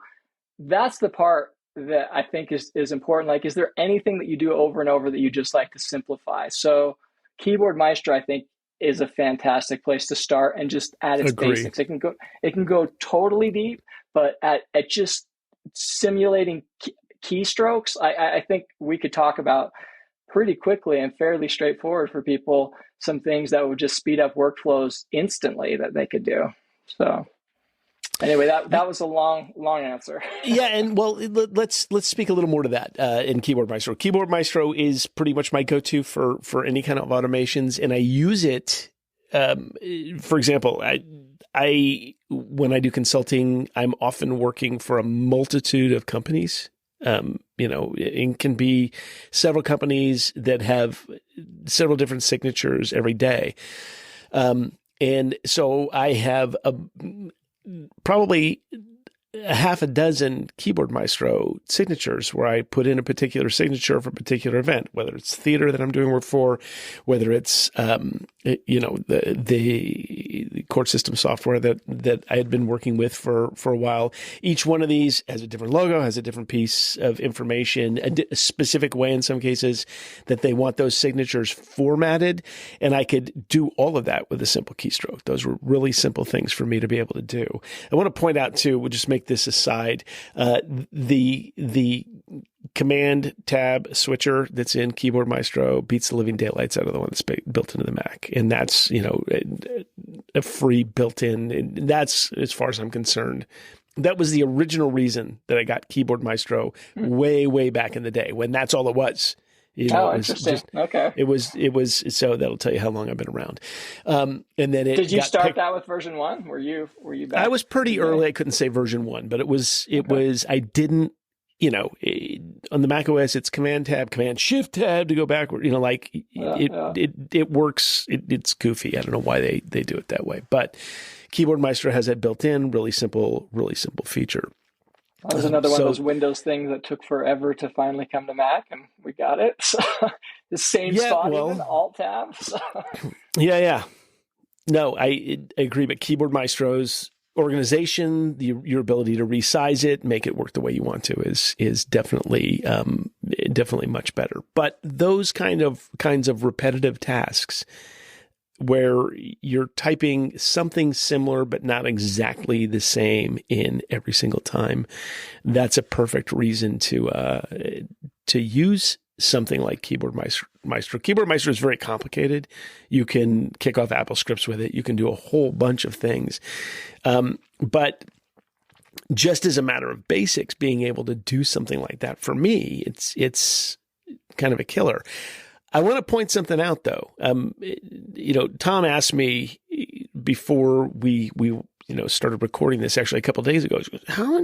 that's the part that I think is important. Like, is there anything that you do over and over that you just like to simplify? So Keyboard Maestro, I think, is a fantastic place to start and just at its basics. It can go totally deep, but at just simulating keystrokes, I think we could talk about pretty quickly and fairly straightforward for people some things that would just speed up workflows instantly that they could do. So anyway, that was a long answer. Yeah, and well, let's speak a little more to that in Keyboard Maestro. Keyboard Maestro is pretty much my go-to for any kind of automations, and I use it. For example, I when I do consulting, I'm often working for a multitude of companies. It can be several companies that have several different signatures every day, and so I have probably a half a dozen Keyboard Maestro signatures where I put in a particular signature for a particular event, whether it's theater that I'm doing work for, whether it's, the court system software that I had been working with for a while. Each one of these has a different logo, has a different piece of information, a specific way in some cases that they want those signatures formatted. And I could do all of that with a simple keystroke. Those were really simple things for me to be able to do. I want to point out too, we'll just make this aside, the command tab switcher that's in Keyboard Maestro beats the living daylights out of the one that's built into the Mac. And that's, a free built-in. And that's, as far as I'm concerned, that was the original reason that I got Keyboard Maestro way, way back in the day when that's all it was. Interesting. Okay. It was, so that'll tell you how long I've been around. And then did you start that with version 1? Were you back? I was pretty early. I couldn't say version 1, but it was, I didn't, on the Mac OS, it's command tab, command shift tab to go backward, it works. It's goofy. I don't know why they do it that way, but Keyboard Maestro has that built in, really simple feature. That was another one of those Windows things that took forever to finally come to Mac, and we got it. So, the same spot, even Alt-Tab. So. Yeah. No, I agree, but Keyboard Maestro's organization, your ability to resize it, make it work the way you want to is definitely much better. But those kinds of repetitive tasks where you're typing something similar but not exactly the same in every single time, that's a perfect reason to use something like Keyboard Maestro. Keyboard Maestro is very complicated. You can kick off Apple scripts with it. You can do a whole bunch of things. But just as a matter of basics, being able to do something like that, for me, it's kind of a killer. I want to point something out, though. Tom asked me before we started recording this, actually a couple of days ago. He goes, how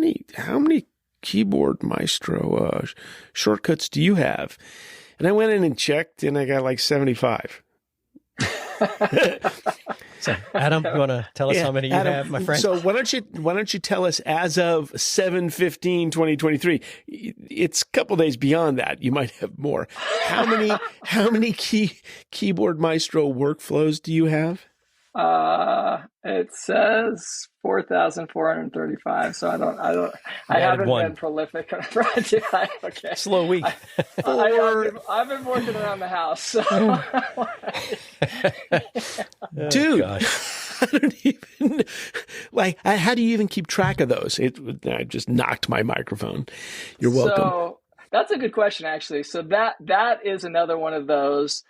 many Keyboard Maestro shortcuts do you have? And I went in and checked, and I got like 75. So, Adam, you want to tell us how many you have, my friend? So why don't you tell us as of 7/15/2023? It's a couple days beyond that. You might have more. How many Keyboard Maestro workflows do you have? It says 4,435. So I haven't been prolific. Okay. Slow week. I've been working around the house. So. Dude, gosh. I don't even how do you even keep track of those? I just knocked my microphone. You're welcome. So that's a good question, actually. So that is another one of those,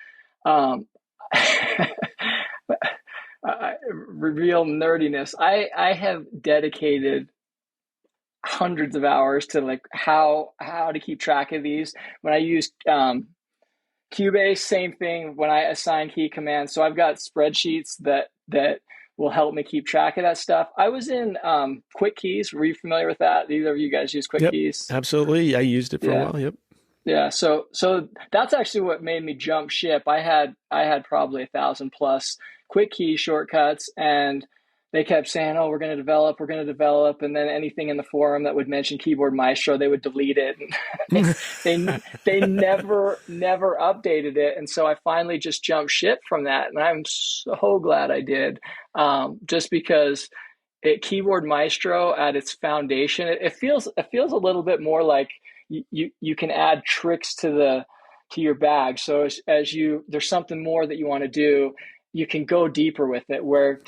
reveal nerdiness. I have dedicated hundreds of hours to like how to keep track of these. When I use Cubase, same thing. When I assign key commands, so I've got spreadsheets that will help me keep track of that stuff. I was in Quick Keys. Were you familiar with that? Either of you guys use Quick Keys? Absolutely. I used it for a while. Yep. Yeah. So that's actually what made me jump ship. I had probably 1,000 plus Quick Key shortcuts, and they kept saying, "Oh, we're going to develop," and then anything in the forum that would mention Keyboard Maestro, they would delete it. And they never updated it, and so I finally just jumped ship from that, and I'm so glad I did, just because Keyboard Maestro at its foundation, it feels a little bit more like you can add tricks to your bag. So as there's something more that you want to do, you can go deeper with it, where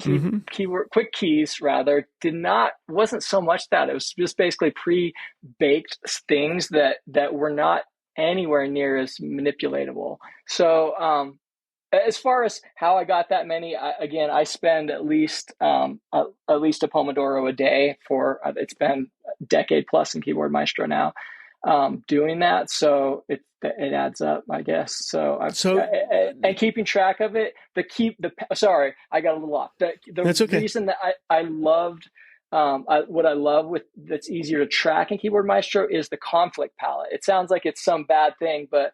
Quick Keys rather wasn't so much that. It was just basically pre-baked things that were not anywhere near as manipulatable. So as far as how I got that many, I spend at least a Pomodoro a day for, it's been a decade plus in Keyboard Maestro now, doing that. So it adds up, I guess. And keeping track of it, sorry, I got a little off. That's okay. Reason that I loved, what I love with that's easier to track in Keyboard Maestro is the conflict palette. It sounds like it's some bad thing, but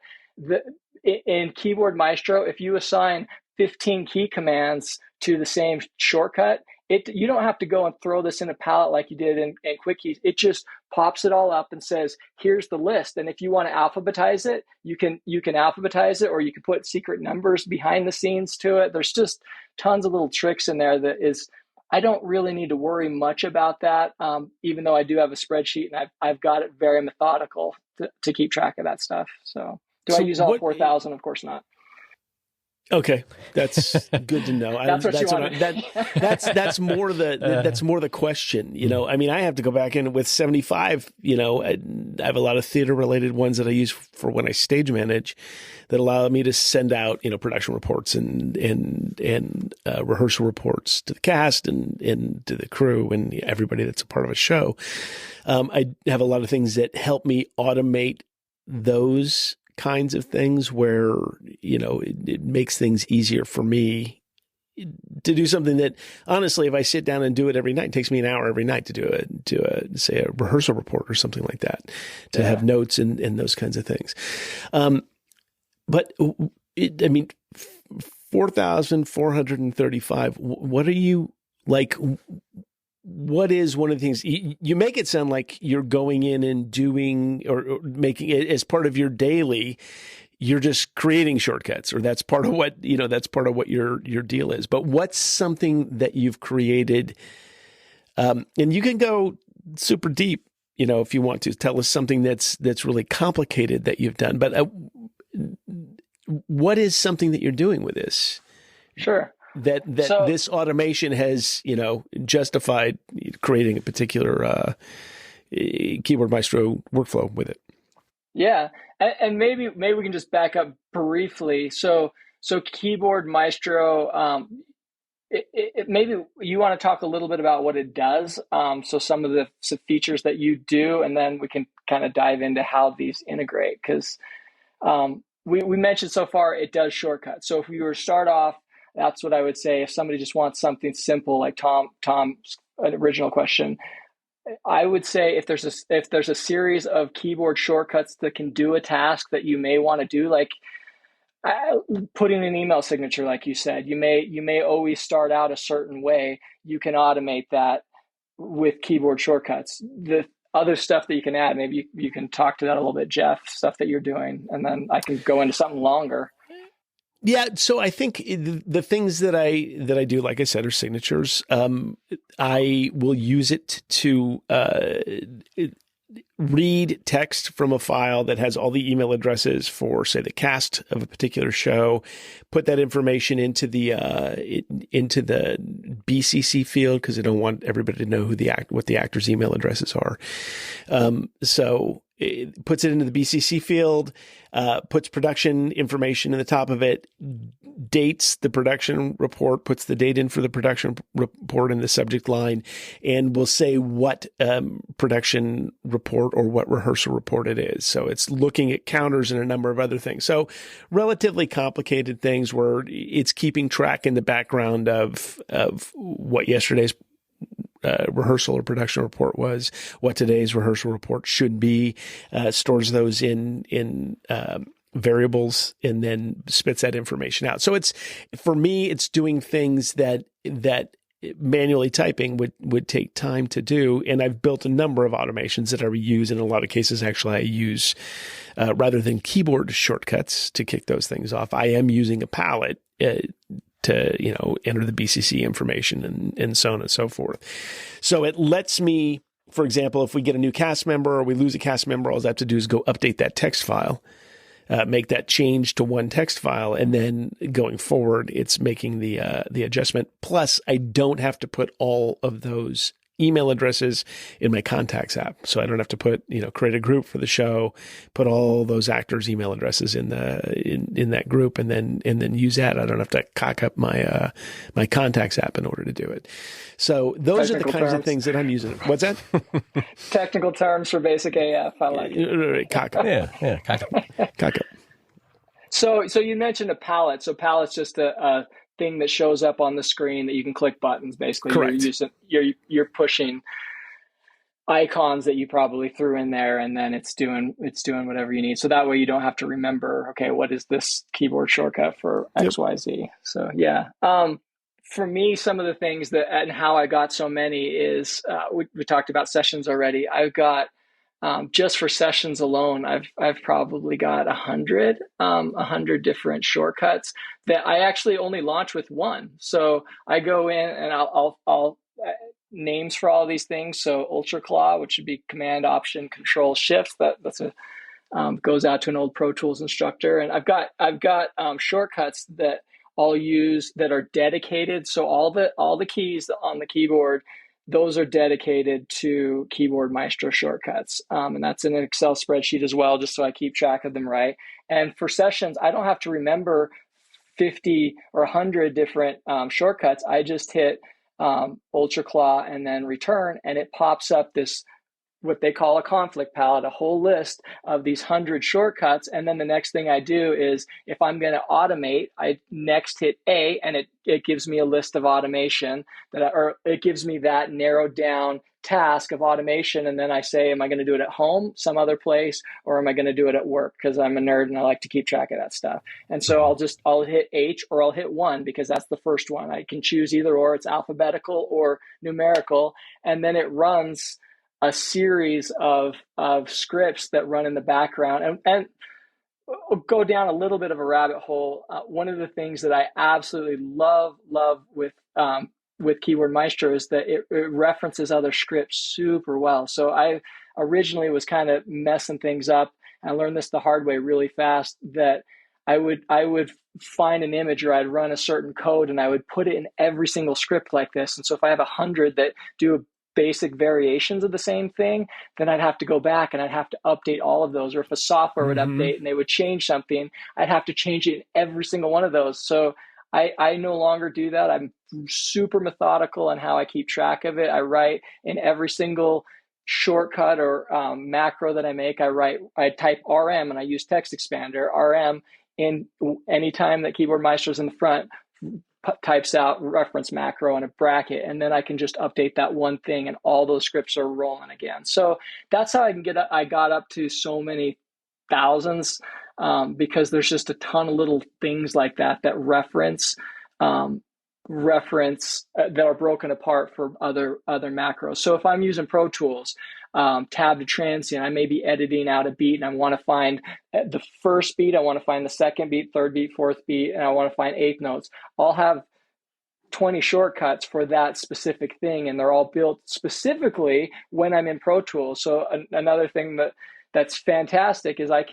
in Keyboard Maestro, if you assign 15 key commands to the same shortcut, you don't have to go and throw this in a palette like you did in Quick Keys. It just pops it all up and says, here's the list. And if you want to alphabetize it, you can alphabetize it, or you can put secret numbers behind the scenes to it. There's just tons of little tricks in there I don't really need to worry much about that, even though I do have a spreadsheet and I've got it very methodical to keep track of that stuff. So I use all 4,000? Of course not. Okay, that's good to know. That's more the question. I mean, I have to go back in with 75. I have a lot of theater related ones that I use for when I stage manage that allow me to send out production reports and rehearsal reports to the cast and to the crew and everybody that's a part of a show. I have a lot of things that help me automate those kinds of things where, it makes things easier for me to do something that, honestly, if I sit down and do it every night, it takes me an hour every night to do a rehearsal report or something like that, to have notes and those kinds of things. But 4,435, what are you like? What is one of the things you make it sound like you're going in and doing or making it as part of your daily, you're just creating shortcuts, or that's part of what, your deal is. But what's something that you've created And you can go super deep, if you want to tell us something that's really complicated that you've done. But what is something that you're doing with this? Sure. That So, this automation has, justified creating a particular Keyboard Maestro workflow with it. yeah, and maybe we can just back up briefly. So Keyboard Maestro, maybe you want to talk a little bit about what it does. So some of the features that you do, and then we can kind of dive into how these integrate. Because we mentioned so far it does shortcuts. So if we were to start off, that's what I would say. If somebody just wants something simple, like Tom's original question, I would say if there's a series of keyboard shortcuts that can do a task that you may want to do, like putting an email signature, like you said, you may always start out a certain way. You can automate that with keyboard shortcuts. The other stuff that you can add, maybe you can talk to that a little bit, Jeff, stuff that you're doing, and then I can go into something longer. Yeah, so I think the things that I do, like I said, are signatures. I will use it to read text from a file that has all the email addresses for, say, the cast of a particular show, put that information into the BCC field, because I don't want everybody to know what the actor's email addresses are. So it puts it into the BCC field, puts production information in the top of it, dates the production report, puts the date in for the production report in the subject line, and will say what production report or what rehearsal report it is. So it's looking at counters and a number of other things. So relatively complicated things where it's keeping track in the background of what yesterday's rehearsal or production report was, what today's rehearsal report should be, stores those in variables, and then spits that information out. So for me, it's doing things that manually typing would take time to do. And I've built a number of automations that I use. In a lot of cases, actually, I use, rather than keyboard shortcuts to kick those things off, I am using a palette to, enter the BCC information and so on and so forth. So it lets me, for example, if we get a new cast member or we lose a cast member, all I have to do is go update that text file, make that change to one text file, and then going forward, it's making the adjustment. Plus, I don't have to put all of those email addresses in my contacts app. So I don't have to create a group for the show, put all those actors' email addresses in that group, and then use that. I don't have to cock up my my contacts app in order to do it. So those are the kinds of things that I'm using. What's that? Technical terms for basic AF. I like it. Cock up. Yeah, cock up. Cock up. So you mentioned a palette. So palette's just a thing that shows up on the screen that you can click buttons. Basically, correct. You're pushing icons that you probably threw in there, and then it's doing whatever you need. So that way you don't have to remember, okay, what is this keyboard shortcut for XYZ? So yeah. For me, some of the things that and how I got so many is we talked about sessions already. I've got just for sessions alone, I've probably got 100 different shortcuts that I actually only launch with one. So I go in and I'll names for all these things. So Ultra Claw, which would be Command Option Control Shift. That's goes out to an old Pro Tools instructor, and I've got shortcuts that I'll use that are dedicated. So all the keys on the keyboard, those are dedicated to Keyboard Maestro shortcuts. And that's in an Excel spreadsheet as well, just so I keep track of them right. And for sessions, I don't have to remember 50 or 100 different shortcuts. I just hit Ultra Claw and then return, and it pops up this, what they call a conflict palette, a whole list of these 100 shortcuts. And then the next thing I do is, if I'm going to automate, I next hit A, and it gives me a list of automation or it gives me that narrowed down task of automation. And then I say, am I going to do it at home, some other place, or am I going to do it at work? Because I'm a nerd and I like to keep track of that stuff. And so I'll hit H or I'll hit 1, because that's the first one. I can choose either or. It's alphabetical or numerical. And then it runs a series of scripts that run in the background, and go down a little bit of a rabbit hole. One of the things that I absolutely love with with Keyboard Maestro is that it references other scripts super well. So I originally was kind of messing things up. I learned this the hard way really fast, that I would find an image, or I'd run a certain code and I would put it in every single script like this. And so if I have 100 that do basic variations of the same thing, then I'd have to go back and I'd have to update all of those. Or if a software would update and they would change something, I'd have to change it in every single one of those. So I no longer do that. I'm super methodical on how I keep track of it. I write in every single shortcut or macro that I make. I type RM and I use TextExpander. RM, in any time that Keyboard Maestro's in the front, types out reference macro in a bracket, and then I can just update that one thing and all those scripts are rolling again. So that's how I got up to so many thousands, because there's just a ton of little things like that reference that are broken apart for other macros. So if I'm using Pro Tools, tab to transient, I may be editing out a beat and I want to find the first beat, I want to find the second beat, third beat, fourth beat, and I want to find eighth notes. I'll have 20 shortcuts for that specific thing, and they're all built specifically when I'm in Pro Tools. So another thing that's fantastic is I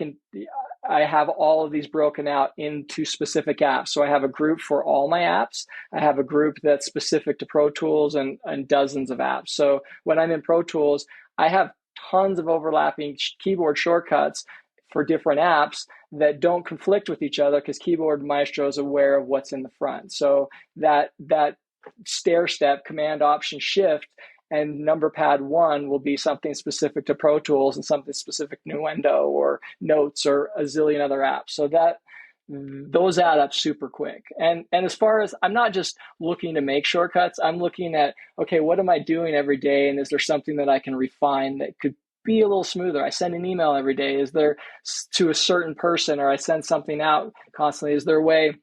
have all of these broken out into specific apps. So I have a group for all my apps. I have a group that's specific to Pro Tools and dozens of apps. So when I'm in Pro Tools, I have tons of overlapping keyboard shortcuts for different apps that don't conflict with each other, because Keyboard Maestro is aware of what's in the front. So that stair step, Command Option Shift, and number pad 1 will be something specific to Pro Tools and something specific to Nuendo or Notes or a zillion other apps. So those add up super quick. And as far as, I'm not just looking to make shortcuts, I'm looking at, okay, what am I doing every day? And is there something that I can refine that could be a little smoother? I send an email every day. Is there, to a certain person, or I send something out constantly, is there a way,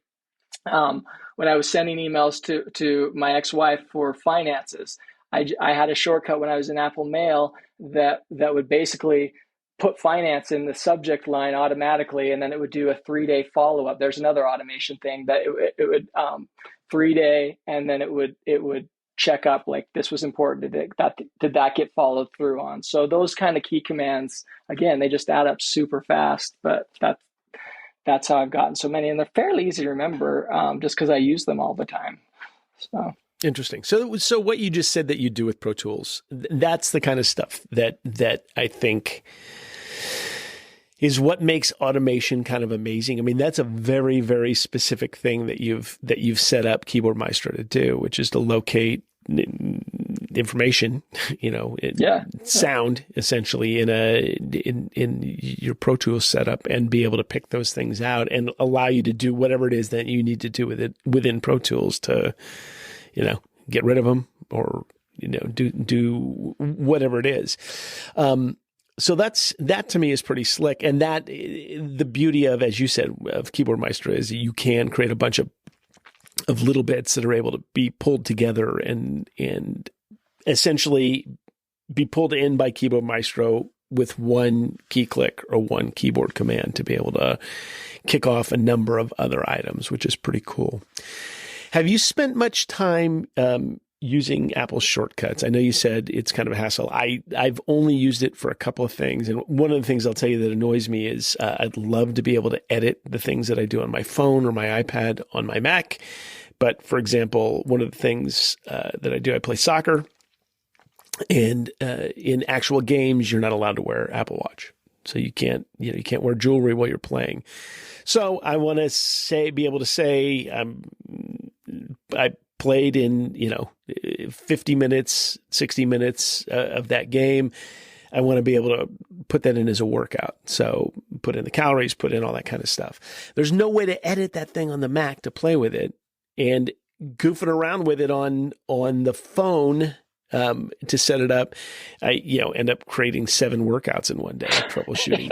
when I was sending emails to my ex-wife for finances, I had a shortcut when I was in Apple Mail that would basically put finance in the subject line automatically, and then it would do a 3-day follow-up. There's another automation thing that it would 3-day, and then it would check up like this was important. Did that get followed through on? So those kind of key commands, again, they just add up super fast. But that's how I've gotten so many, and they're fairly easy to remember, just because I use them all the time. So. Interesting. So what you just said that you do with Pro Tools, that's the kind of stuff that I think is what makes automation kind of amazing. I mean, that's a very, very specific thing that you've set up Keyboard Maestro to do, which is to locate information, sound essentially in your Pro Tools setup, and be able to pick those things out and allow you to do whatever it is that you need to do with it within Pro Tools to, get rid of them or, do whatever it is. So that to me is pretty slick. And that the beauty of, as you said, of Keyboard Maestro is you can create a bunch of little bits that are able to be pulled together and essentially be pulled in by Keyboard Maestro with one key click or one keyboard command to be able to kick off a number of other items, which is pretty cool. Have you spent much time using Apple shortcuts? I know you said it's kind of a hassle. I've only used it for a couple of things. And one of the things I'll tell you that annoys me is I'd love to be able to edit the things that I do on my phone or my iPad on my Mac. But for example, one of the things that I do, I play soccer. And in actual games, you're not allowed to wear Apple Watch. So you can't wear jewelry while you're playing. So I want to be able to say, I played in, 50 minutes, 60 minutes of that game. I want to be able to put that in as a workout. So put in the calories, put in all that kind of stuff. There's no way to edit that thing on the Mac to play with it, and goofing around with it on the phone to set it up. I, end up creating 7 workouts in one day, troubleshooting.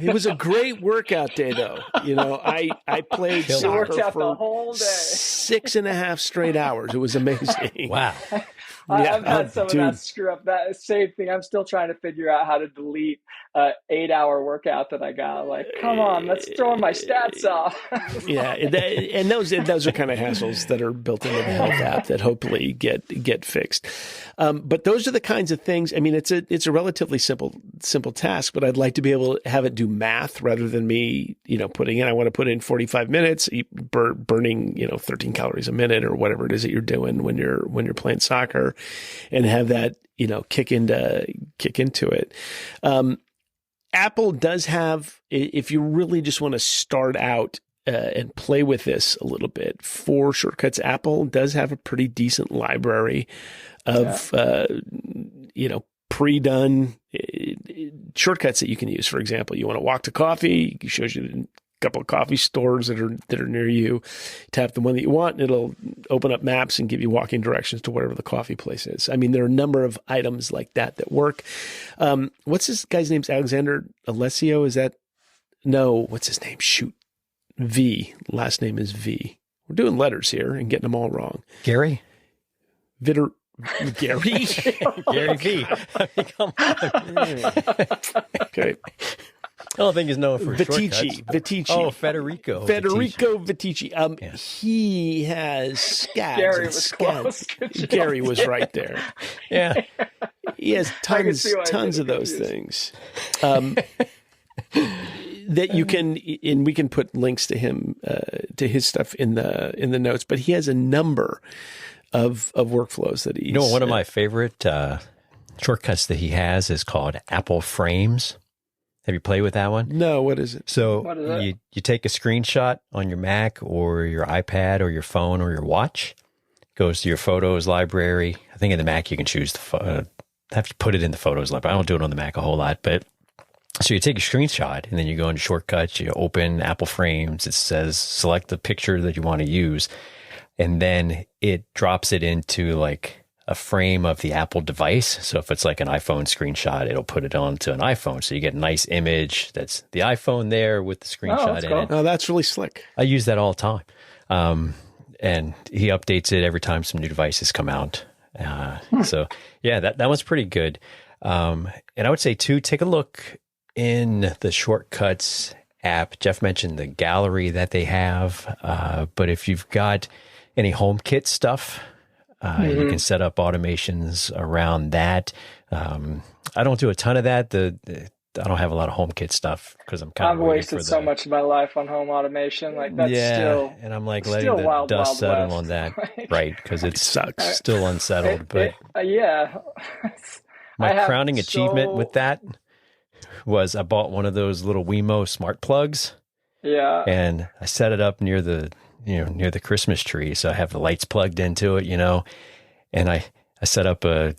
It was a great workout day though. I played soccer for the whole day. 6.5 straight hours. It was amazing. Wow. I've had some of that screw up. That same thing. I'm still trying to figure out how to delete an 8-hour workout that I got. Like, come on, that's throwing my stats off. Yeah, and those are kind of hassles that are built into the health app that hopefully get fixed. But those are the kinds of things. I mean, it's a relatively simple task, but I'd like to be able to have it do math rather than me, putting in. I want to put in 45 minutes, burning 13 calories a minute or whatever it is that you're doing when you're playing soccer, and have that kick into it. Apple does have, if you really just want to start out and play with this a little bit for shortcuts, Apple does have a pretty decent library of pre-done shortcuts that you can use. For example, you want to walk to coffee, it shows you a couple of coffee stores that are near you. Tap the one that you want, and it'll open up maps and give you walking directions to whatever the coffee place is. I mean, there are a number of items like that work. What's this guy's name? Alexander Alessio? Is that? No, what's his name? Shoot. V. Last name is V. We're doing letters here and getting them all wrong. Gary? Gary? Gary V. I mean, come on. Okay. I don't think he's known for Viticci. Oh, Federico Viticci. Yes. He has scads. Gary was close. Gary was right there. Yeah. He has tons of those things. That you can, and we can put links to him, to his stuff in the notes, but he has a number of workflows that he's. One of my favorite shortcuts that he has is called Apple Frames. Have you played with that one? No, what is it? So you take a screenshot on your Mac or your iPad or your phone or your watch, goes to your Photos library. I think in the Mac you can choose have to put it in the Photos library. I don't do it on the Mac a whole lot, but so you take a screenshot and then you go into Shortcuts, you open Apple Frames, it says select the picture that you want to use, and then it drops it into like a frame of the Apple device. So if it's like an iPhone screenshot, it'll put it onto an iPhone. So you get a nice image that's the iPhone there with the screenshot in it. Oh, that's really slick. I use that all the time. And he updates it every time some new devices come out. So yeah, that one's pretty good. And I would say too, take a look in the Shortcuts app. Jeff mentioned the gallery that they have. But if you've got any HomeKit stuff, you can set up automations around that. I don't do a ton of that. I don't have a lot of HomeKit stuff because I'm kind of I've wasted so much of my life on home automation. Like that's and I'm like letting the wild, dust settle west. on that, right? Because it sucks. Still unsettled. But my crowning achievement with that was I bought one of those little Wemo smart plugs. Yeah, and I set it up near the Christmas tree. So I have the lights plugged into it, and I set up a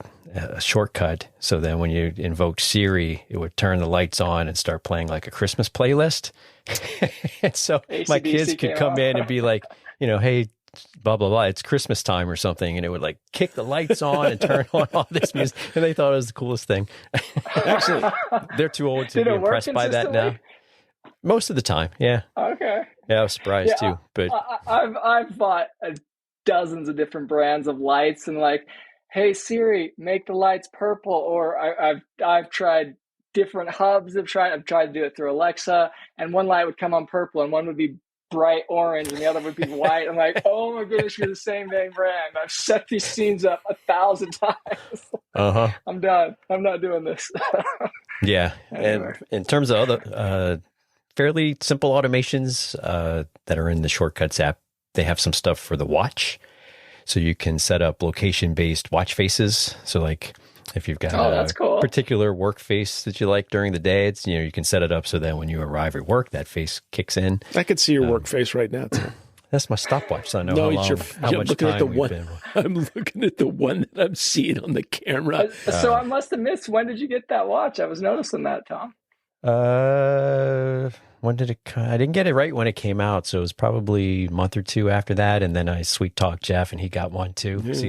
shortcut so that when you invoke Siri, it would turn the lights on and start playing like a Christmas playlist. And so my kids could come in and be like, hey, blah, blah, blah, it's Christmas time or something. And it would like kick the lights on and turn on all this music. And they thought it was the coolest thing. Actually, they're too old to be impressed by that now. Most of the time, yeah. Okay. Yeah, I was surprised too. But I've bought dozens of different brands of lights and like, hey Siri, make the lights purple. Or I've tried different hubs. I've tried to do it through Alexa, and one light would come on purple, and one would be bright orange, and the other would be white. I'm like, oh my goodness, you're the same dang brand. I've set these scenes up 1,000 times. I'm done. I'm not doing this. Yeah, anyway. And in terms of other fairly simple automations that are in the Shortcuts app, they have some stuff for the watch. So you can set up location-based watch faces. So like if you've got that's cool. particular work face that you like during the day, it's you can set it up so that when you arrive at work, that face kicks in. I could see your work face right now, too. That's my stopwatch, so I know how much time we've been. I'm looking at the one that I'm seeing on the camera. So I must have missed. When did you get that watch? I was noticing that, Tom. When did it come? I didn't get it right when it came out, so it was probably a month or two after that, and then I sweet talked Jeff, and he got one too. That's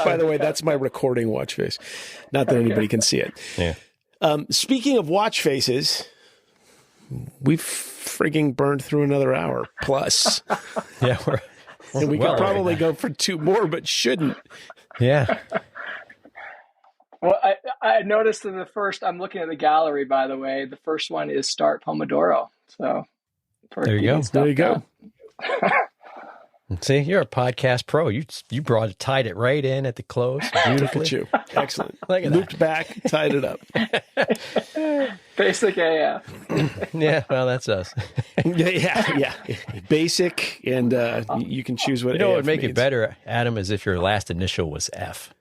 by the way, that's my recording watch face. Not that anybody can see it. Yeah. Speaking of watch faces, we've frigging burned through another hour plus. Yeah, and we could probably go for 2 more, but shouldn't. Yeah. Well, I noticed that the first, I'm looking at the gallery, by the way, the first one is Start Pomodoro. So there you go. There you go. See, you're a podcast pro. You tied it right in at the close. Beautifully. Look at you. Excellent. Look at Looped back, tied it up. Basic AF. Yeah, well, that's us. Yeah. Basic, and you can choose what. You know what AF would make means. it better, Adam, is if your last initial was F.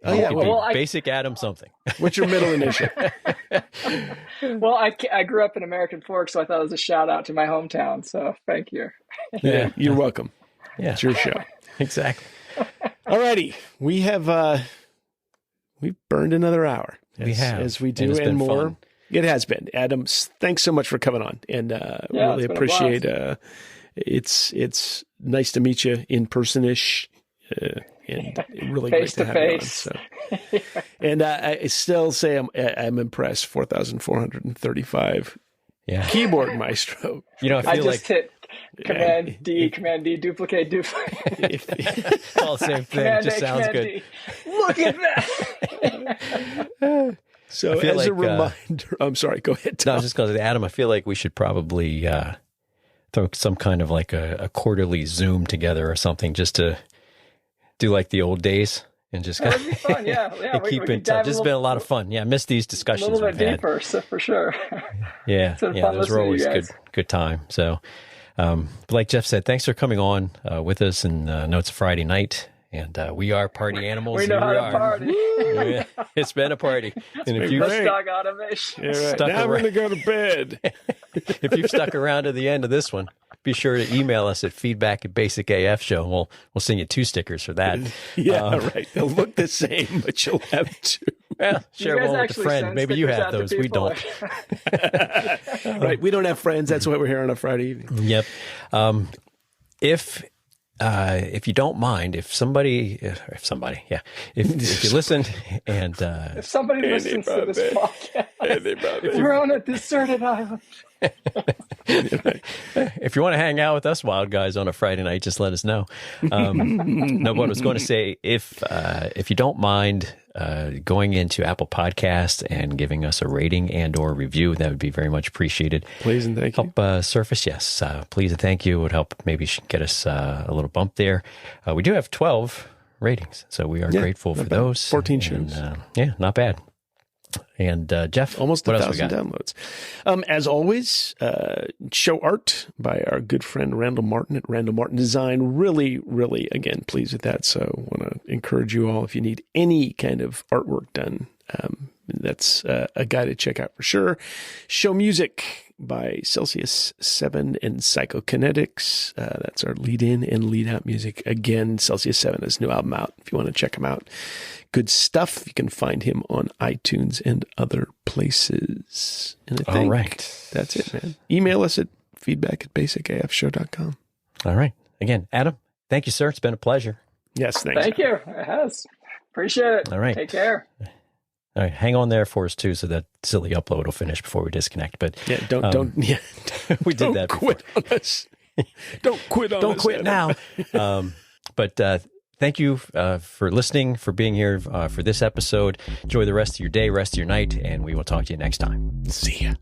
Oh, yeah. It could be Well, basic Adam something. What's your middle initial? Well, I grew up in American Fork, so I thought it was a shout out to my hometown. So thank you. Yeah, you're welcome. Yeah. It's your show. Exactly. Alrighty, we have we've burned another hour. We have, as we and do, it's and been more. fun. It has been. Adam, thanks so much for coming on, and really it's been a appreciate. It's nice to meet you in person-ish, and really Face great to to have you on. face. So. And I still say I'm impressed. 4,435 Yeah. Keyboard Maestro. You know, I I feel just like hit Command D, duplicate. it's all the same thing. It Command just A, sounds Command good. D. Look at that. So I feel as a like, reminder, I'm sorry, go ahead, No, I Tom. was just going to say, Adam, I feel like we should probably throw some kind of like a quarterly Zoom together or something just to do like the old days and just kind That'd be fun. Yeah. and we keep could in dive touch. It's been a lot of fun. Yeah, I missed these a discussions little we've bit had. deeper, so for sure. Yeah, been yeah, fun those were listening to always you guys. good time. So, but like Jeff said, thanks for coming on with us. And I know it's a Friday night, and we are party animals. We know Here how to party. Yeah, it's been a party. And if you great. Dog automation. Yeah, right. Stuck Now I'm around. going to go to bed. if you've stuck around to the end of this one, be sure to email us at feedback@basicaf show. And we'll send you 2 stickers for that. Yeah, right. They'll look the same, but you'll have 2. Well, You share guys one with a actually friend. send Maybe you stickers have out to those. We people? don't. Right. We don't have friends. That's why we're here on a Friday evening. Yep. If you don't mind, if you listen and If somebody listens to this podcast, we're on a deserted island. if you want to hang out with us wild guys on a Friday night, just let us know. No, what I was going to say, if you don't mind going into Apple Podcasts and giving us a rating and or review, that would be very much appreciated. Please and thank you. Help surface, yes. Please and thank you. It would help maybe get us a little bump there. We do have 12 ratings, so we are grateful for bad. those. 14 And, shows. yeah, not bad. And Jeff, Almost what 1,000 downloads. As always, show art by our good friend Randall Martin at Randall Martin Design. Really, really, again, pleased with that. So I want to encourage you all, if you need any kind of artwork done, that's a guy to check out for sure. Show music by Celsius 7 and Psychokinetics. That's our lead in and lead out music. Again, Celsius 7 has a new album out if you want to check him out. Good stuff. You can find him on iTunes and other places. And I think all right. That's it, man. Email us at feedback@basicafshow.com. All right. Again, Adam, thank you, sir. It's been a pleasure. Yes, thanks. Thank you. It has. Appreciate it. All right. Take care. All right, hang on there for us too, so that silly upload will finish before we disconnect. But Yeah, don't we did that before. quit on us. Don't quit on us. Don't quit now. But thank you for listening, for being here for this episode. Enjoy the rest of your day, rest of your night, and we will talk to you next time. See ya.